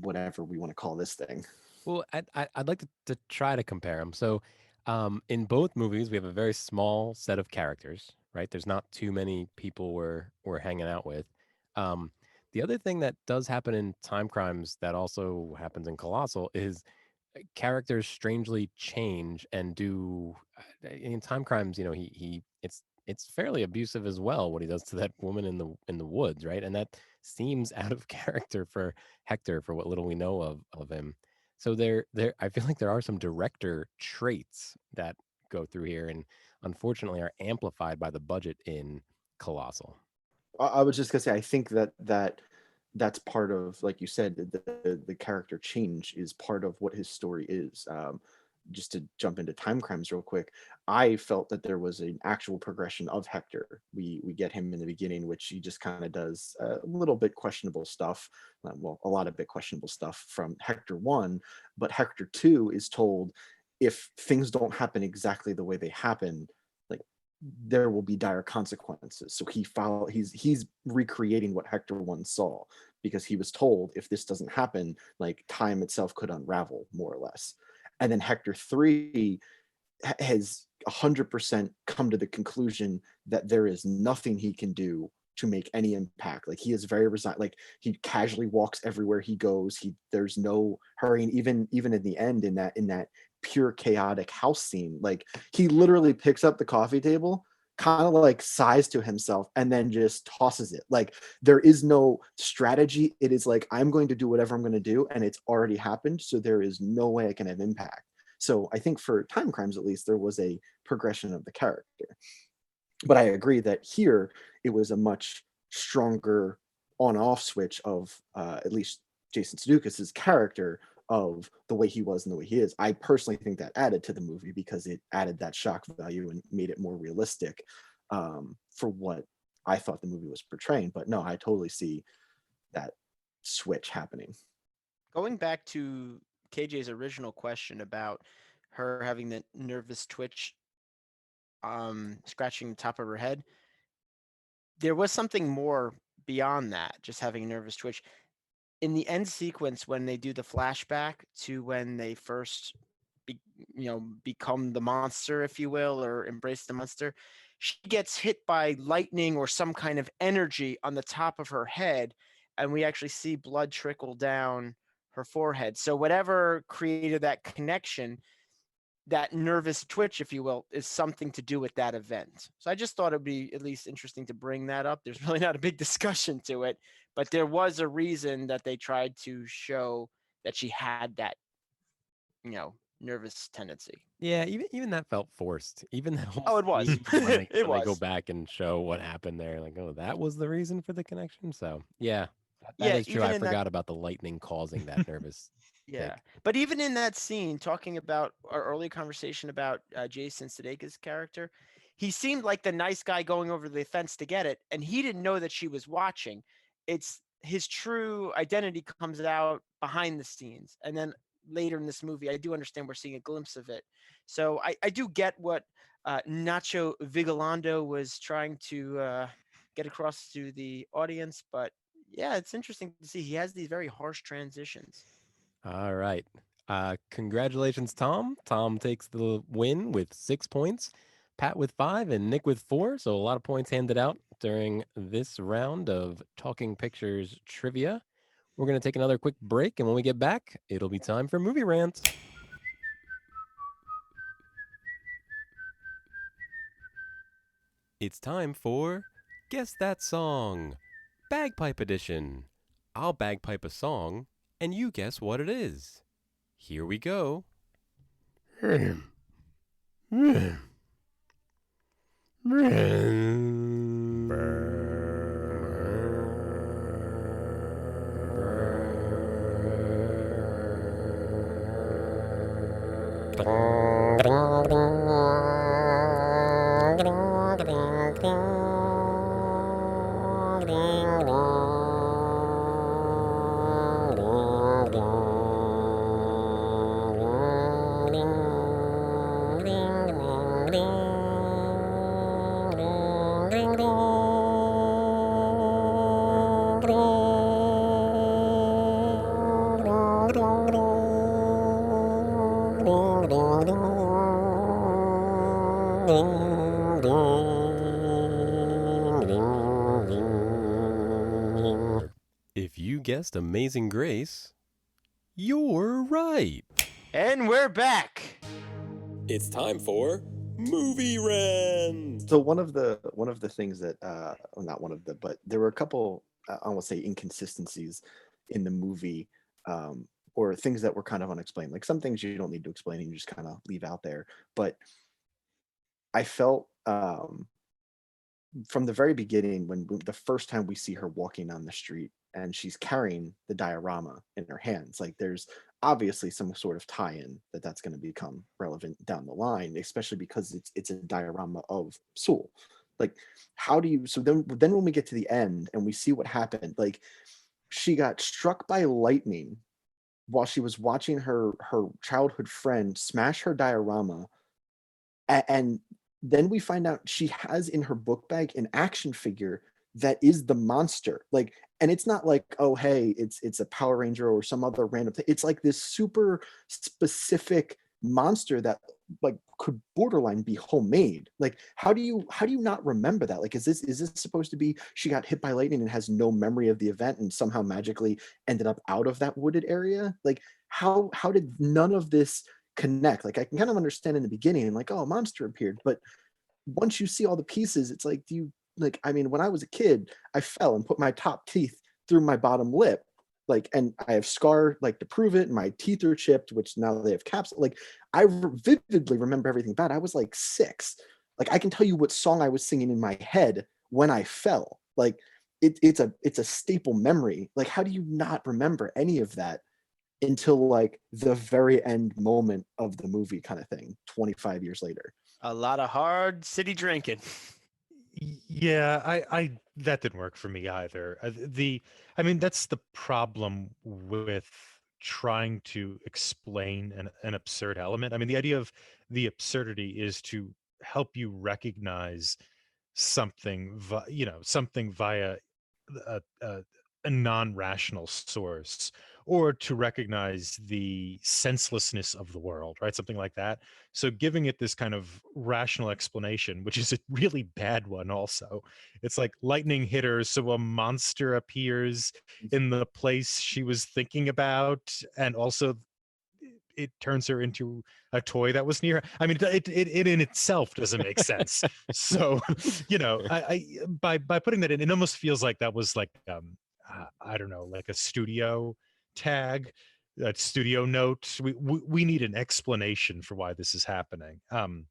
Speaker 4: whatever we want to call this thing.
Speaker 3: Well, I'd like to try to compare them. So, in both movies, we have a very small set of characters, right? There's not too many people we're hanging out with. Um, the other thing that does happen in Time Crimes that also happens in Colossal is characters strangely change and do in Time Crimes. He it's fairly abusive as well what he does to that woman in the woods, right? And that seems out of character for Hector for what little we know of him. So there I feel like there are some director traits that go through here and unfortunately are amplified by the budget in Colossal.
Speaker 4: I was just gonna say, I think that's part of, like you said, the character change is part of what his story is. Just to jump into Time Crimes real quick, I felt that there was an actual progression of Hector. We get him in the beginning, which he just kind of does a little bit questionable stuff, well, a lot of bit questionable stuff from Hector 1, but Hector 2 is told, if things don't happen exactly the way they happen, like, there will be dire consequences. So he's recreating what Hector once saw, because he was told if this doesn't happen, like time itself could unravel more or less. And then Hector 3 has 100% come to the conclusion that there is nothing he can do to make any impact. Like he is very resigned. Like he casually walks everywhere he goes. There's no hurrying. Even in the end, in that pure chaotic house scene, like he literally picks up the coffee table, kind of like sighs to himself, and then just tosses it. Like there is no strategy. It is like, I'm going to do whatever I'm going to do, and it's already happened. So there is no way I can have impact. So I think for Time Crimes, at least, there was a progression of the character. But I agree that here it was a much stronger on-off switch of at least Jason Sudeikis' character, of the way he was and the way he is. I personally think that added to the movie, because it added that shock value and made it more realistic for what I thought the movie was portraying. But no, I totally see that switch happening.
Speaker 1: Going back to KJ's original question about her having the nervous twitch, scratching the top of her head, there was something more beyond that, just having a nervous twitch. In the end sequence, when they do the flashback to when they first become the monster, if you will, or embrace the monster, she gets hit by lightning or some kind of energy on the top of her head, and we actually see blood trickle down her forehead. So whatever created that connection, that nervous twitch, if you will, is something to do with that event. So I just thought it'd be at least interesting to bring that up. There's really not a big discussion to it, but there was a reason that they tried to show that she had that, nervous tendency.
Speaker 3: Yeah, even that felt forced. Even that whole
Speaker 1: Oh, it was.
Speaker 3: scene when they
Speaker 1: It
Speaker 3: when they go
Speaker 1: was.
Speaker 3: back and show what happened there, like, oh, that was the reason for the connection. So yeah, that
Speaker 1: Yeah,
Speaker 3: is true.
Speaker 1: even
Speaker 3: I
Speaker 1: in that.
Speaker 3: forgot about the lightning causing that nervous
Speaker 1: Yeah,
Speaker 3: tick.
Speaker 1: but even in that scene, talking about our early conversation about Jason Sudeikis' character, he seemed like the nice guy going over the fence to get it, and he didn't know that she was watching. It's his true identity comes out behind the scenes, and then later in this movie, I do understand we're seeing a glimpse of it. So I do get what Nacho Vigalondo was trying to get across to the audience, but yeah, it's interesting to see he has these very harsh transitions.
Speaker 3: All right. Congratulations, Tom. Tom takes the win with 6 points, Pat with 5, and Nick with 4. So a lot of points handed out during this round of Talking Pictures trivia. We're going to take another quick break, and when we get back, it'll be time for Movie Rant. It's time for Guess That Song, Bagpipe Edition. I'll bagpipe a song, and you guess what it is. Here we go. If you guessed Amazing Grace, you're right.
Speaker 1: And we're back.
Speaker 5: It's time for Movie Rant.
Speaker 4: So one of the things that well, not one of the, but there were a couple, I won't say inconsistencies in the movie, or things that were kind of unexplained. Like some things you don't need to explain and you just kind of leave out there. But I felt from the very beginning, when the first time we see her walking on the street and she's carrying the diorama in her hands, like there's obviously some sort of tie-in that's going to become relevant down the line, especially because it's a diorama of Sewell. Like, how do you? So then when we get to the end and we see what happened, like she got struck by lightning while she was watching her childhood friend smash her diorama, and then we find out she has in her book bag an action figure that is the monster. Like, and it's not like, oh hey, it's a Power Ranger or some other random thing. It's like this super specific monster that like could borderline be homemade. Like, how do you not remember that? Like, is this supposed to be she got hit by lightning and has no memory of the event and somehow magically ended up out of that wooded area? Like, how did none of this connect? Like, I can kind of understand in the beginning and like, oh, a monster appeared, but once you see all the pieces, it's like, do you like, I mean, when I was a kid, I fell and put my top teeth through my bottom lip. Like, and I have scar like to prove it. And my teeth are chipped, which now they have caps. Like, I vividly remember everything about it. I was like 6. Like, I can tell you what song I was singing in my head when I fell. Like, it's a staple memory. Like, how do you not remember any of that until like the very end moment of the movie, kind of thing, 25 years later?
Speaker 1: A lot of hard city drinking.
Speaker 2: Yeah, I that didn't work for me either. I mean, that's the problem with trying to explain an absurd element. I mean, the idea of the absurdity is to help you recognize something, something via a, a, a non-rational source, or to recognize the senselessness of the world, right? Something like that. So giving it this kind of rational explanation, which is a really bad one also. It's like lightning hit her, so a monster appears in the place she was thinking about, and also it turns her into a toy that was near her. I mean, it in itself doesn't make sense. So, by putting that in, it almost feels like that was like I don't know, like a studio tag, a studio note. We need an explanation for why this is happening. And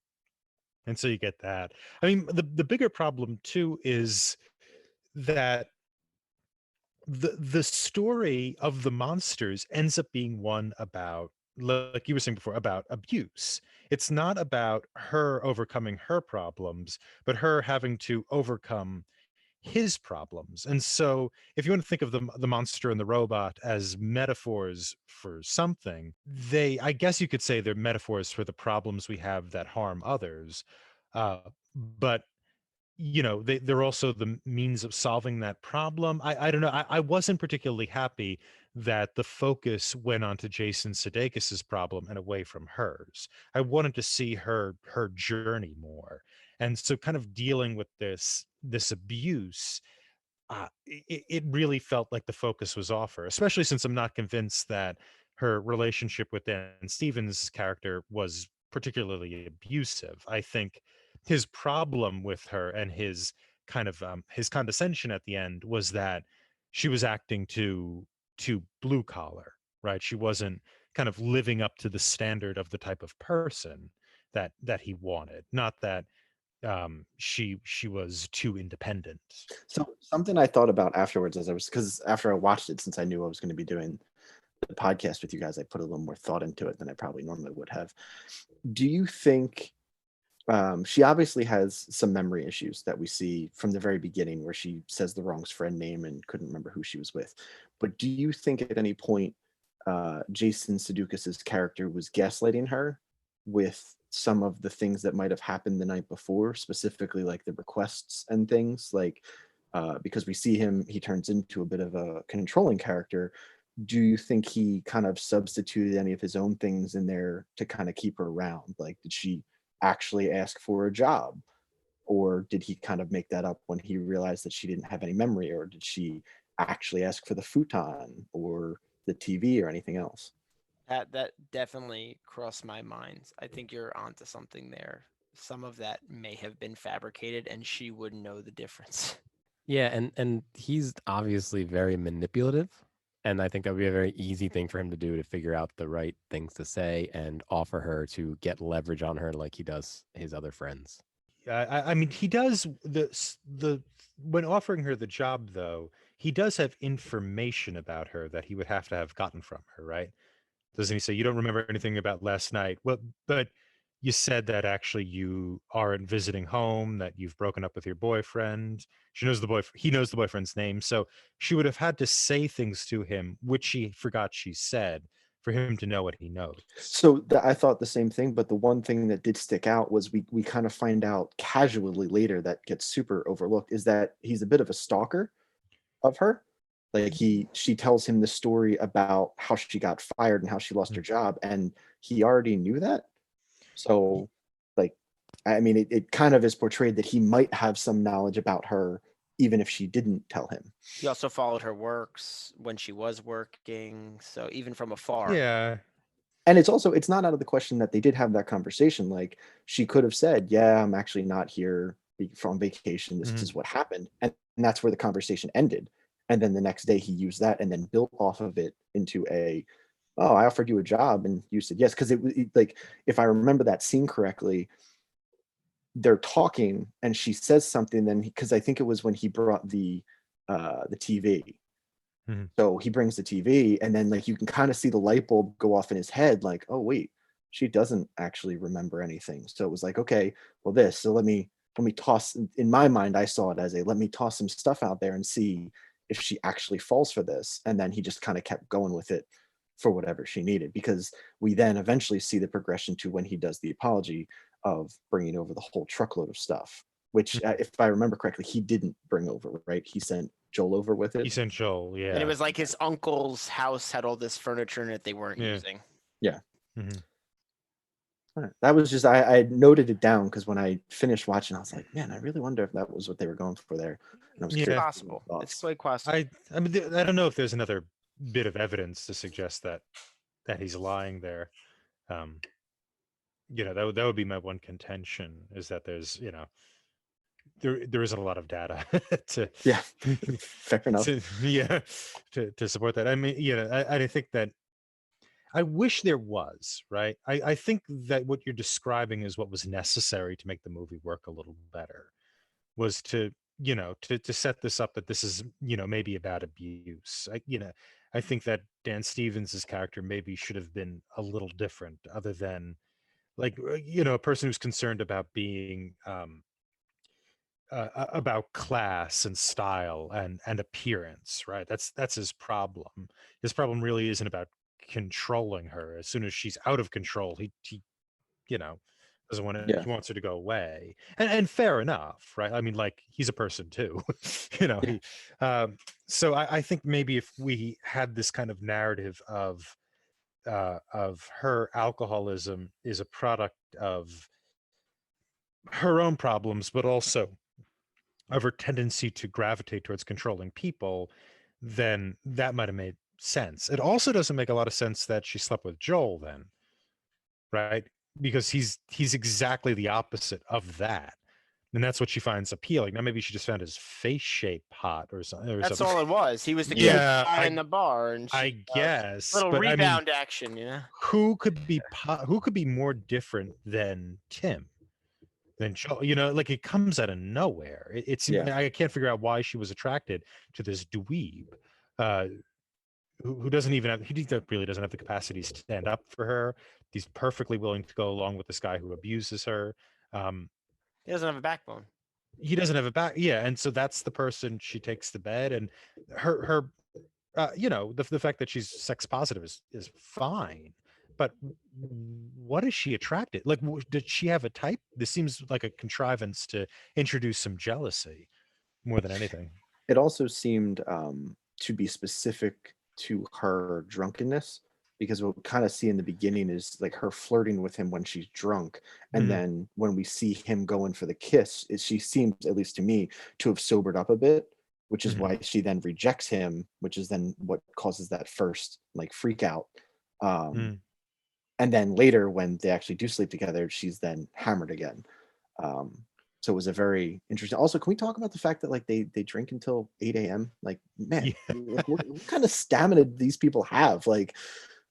Speaker 2: so you get that. I mean, the bigger problem too is that the story of the monsters ends up being one about, like you were saying before, about abuse. It's not about her overcoming her problems, but her having to overcome his problems. And so if you want to think of the monster and the robot as metaphors for something, I guess you could say they're metaphors for the problems we have that harm others. But they're also the means of solving that problem. I don't know. I wasn't particularly happy that the focus went on to Jason Sudeikis's problem and away from hers. I wanted to see her journey more. And so kind of dealing with this abuse, it really felt like the focus was off her, especially since I'm not convinced that her relationship with Dan Stevens' character was particularly abusive. I think his problem with her and his kind of his condescension at the end was that she was acting too blue collar, right? She wasn't kind of living up to the standard of the type of person that he wanted. Not that she was too independent.
Speaker 4: So something I thought about afterwards, as I was, because after I watched it, since I knew I was going to be doing the podcast with you guys, I put a little more thought into it than I probably normally would have. Do you think she obviously has some memory issues that we see from the very beginning, where she says the wrong friend name and couldn't remember who she was with? But do you think at any point Jason Sudeikis's character was gaslighting her with some of the things that might have happened the night before, specifically like the requests and things? Like, because we see him, he turns into a bit of a controlling character. Do you think he kind of substituted any of his own things in there to kind of keep her around? Like, did she actually ask for a job? Or did he kind of make that up when he realized that she didn't have any memory? Or did she actually ask for the futon or the TV or anything else?
Speaker 1: That definitely crossed my mind. I think you're onto something there. Some of that may have been fabricated, and she wouldn't know the difference.
Speaker 3: Yeah, and he's obviously very manipulative, and I think that would be a very easy thing for him to do, to figure out the right things to say and offer her to get leverage on her like he does his other friends.
Speaker 2: I mean, he does the when offering her the job, though, he does have information about her that he would have to have gotten from her, right? Doesn't he say, you don't remember anything about last night? Well, but you said that actually you aren't visiting home, that you've broken up with your boyfriend. He knows the boyfriend's name. So she would have had to say things to him, which she forgot she said, for him to know what he knows.
Speaker 4: So I thought the same thing, but the one thing that did stick out was we kind of find out casually later that gets super overlooked is that he's a bit of a stalker of her. Like she tells him the story about how she got fired and how she lost her job, and he already knew that. So, like, I mean, it kind of is portrayed that he might have some knowledge about her, even if she didn't tell him.
Speaker 1: He also followed her works when she was working, so even from afar.
Speaker 2: Yeah.
Speaker 4: And it's not out of the question that they did have that conversation. Like, she could have said, yeah, I'm actually not here from vacation. This is what happened. And that's where the conversation ended. And then the next day he used that and then built off of it into oh, I offered you a job and you said yes. Because it like, if I remember that scene correctly, they're talking and she says something. Then because I think it was when he brought the TV. So he brings the TV, and then like you can kind of see the light bulb go off in his head. Like, oh wait, she doesn't actually remember anything. So it was like, okay, well so let me toss. In my mind, I saw it as let me toss some stuff out there and see if she actually falls for this. And then he just kind of kept going with it for whatever she needed, because we then eventually see the progression to when he does the apology of bringing over the whole truckload of stuff, which if I remember correctly, he didn't bring over, right? He sent Joel over with it.
Speaker 2: He sent Joel, yeah.
Speaker 1: And it was like his uncle's house had all this furniture in it they weren't using.
Speaker 4: Yeah. That was just I noted it down because when I finished watching, I was like, man, I really wonder if that was what they were going for there. And I was
Speaker 1: It's possible. It's quite possible.
Speaker 2: I mean, I don't know if there's another bit of evidence to suggest that he's lying there. You know, that would be my one contention, is that there's, you know, there isn't a lot of data to
Speaker 4: fair enough
Speaker 2: to support that. I mean, you know, I think that I wish there was, right? I think that what you're describing is what was necessary to make the movie work a little better, was to, you know, to set this up that this is, you know, maybe about abuse. I think that Dan Stevens's character maybe should have been a little different, other than, like, you know, a person who's concerned about being about class and style and appearance, right? That's his problem. His problem really isn't about controlling her. As soon as she's out of control, he you know, doesn't want to. He wants her to go away, and fair enough, right? I mean, like, he's a person too, you know. He so I think maybe if we had this kind of narrative of her alcoholism is a product of her own problems, but also of her tendency to gravitate towards controlling people, then that might have made sense. It also doesn't make a lot of sense that she slept with Joel then, right? Because he's exactly the opposite of that. And that's what she finds appealing. Now, maybe she just found his face shape hot or something.
Speaker 1: That's all it was. He was the cute guy in the bar, and
Speaker 2: I guess
Speaker 1: little
Speaker 2: but
Speaker 1: rebound action, you know.
Speaker 2: Who could be more different than Tim? Than Joel, you know, like, it comes out of nowhere. I can't figure out why she was attracted to this dweeb, who doesn't even have, he really doesn't have the capacity to stand up for her. He's perfectly willing to go along with this guy who abuses her.
Speaker 1: He doesn't have a backbone.
Speaker 2: He doesn't have a back, and so that's the person she takes to bed, and her you know, the fact that she's sex positive is fine. But what is she attracted? Like, did she have a type? This seems like a contrivance to introduce some jealousy more than anything.
Speaker 4: It also seemed to be specific to her drunkenness, because what we kind of see in the beginning is like her flirting with him when she's drunk. And then when we see him going for the kiss, she seems, at least to me, to have sobered up a bit, which is why she then rejects him, which is then what causes that first like freak out. And then later, when they actually do sleep together, she's then hammered again. So it was a very interesting. Also, can we talk about the fact that like they drink until 8 a.m.? Like, man, what kind of stamina do these people have? Like,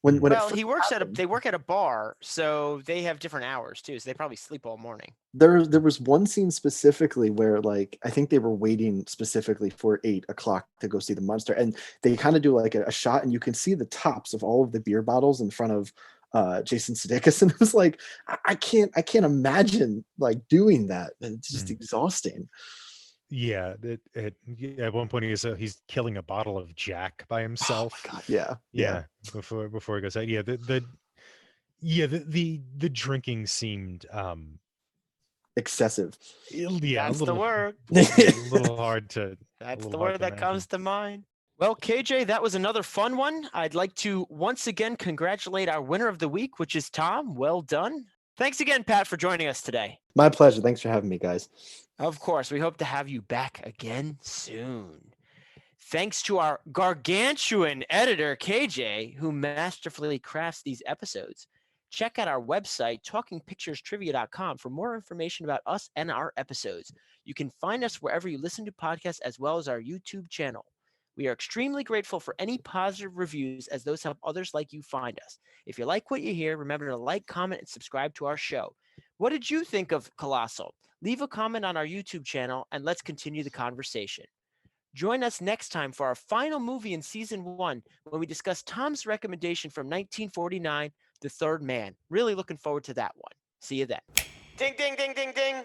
Speaker 4: when
Speaker 1: he works they work at a bar, so they have different hours too. So they probably sleep all morning.
Speaker 4: There was one scene specifically where, like, I think they were waiting specifically for 8 o'clock to go see the monster, and they kind of do like a shot, and you can see the tops of all of the beer bottles in front of Jason Sudeikis, and it was like, I can't imagine like doing that. It's just exhausting.
Speaker 2: Yeah, at one point he's killing a bottle of Jack by himself.
Speaker 4: God, yeah.
Speaker 2: Before he goes out. Yeah, the drinking seemed
Speaker 4: Excessive.
Speaker 2: yeah,
Speaker 1: That's the word.
Speaker 2: a little hard to
Speaker 1: That's
Speaker 2: little
Speaker 1: the
Speaker 2: hard
Speaker 1: word
Speaker 2: to
Speaker 1: that comes to mind. Well, KJ, that was another fun one. I'd like to once again congratulate our winner of the week, which is Tom. Well done. Thanks again, Pat, for joining us today.
Speaker 4: My pleasure. Thanks for having me, guys.
Speaker 1: Of course, we hope to have you back again soon. Thanks to our gargantuan editor, KJ, who masterfully crafts these episodes. Check out our website, talkingpicturestrivia.com, for more information about us and our episodes. You can find us wherever you listen to podcasts, as well as our YouTube channel. We are extremely grateful for any positive reviews, as those help others like you find us. If you like what you hear, remember to like, comment, and subscribe to our show. What did you think of Colossal? Leave a comment on our YouTube channel, and let's continue the conversation. Join us next time for our final movie in season 1, when we discuss Tom's recommendation from 1949, The Third Man. Really looking forward to that one. See you then. Ding, ding, ding, ding, ding.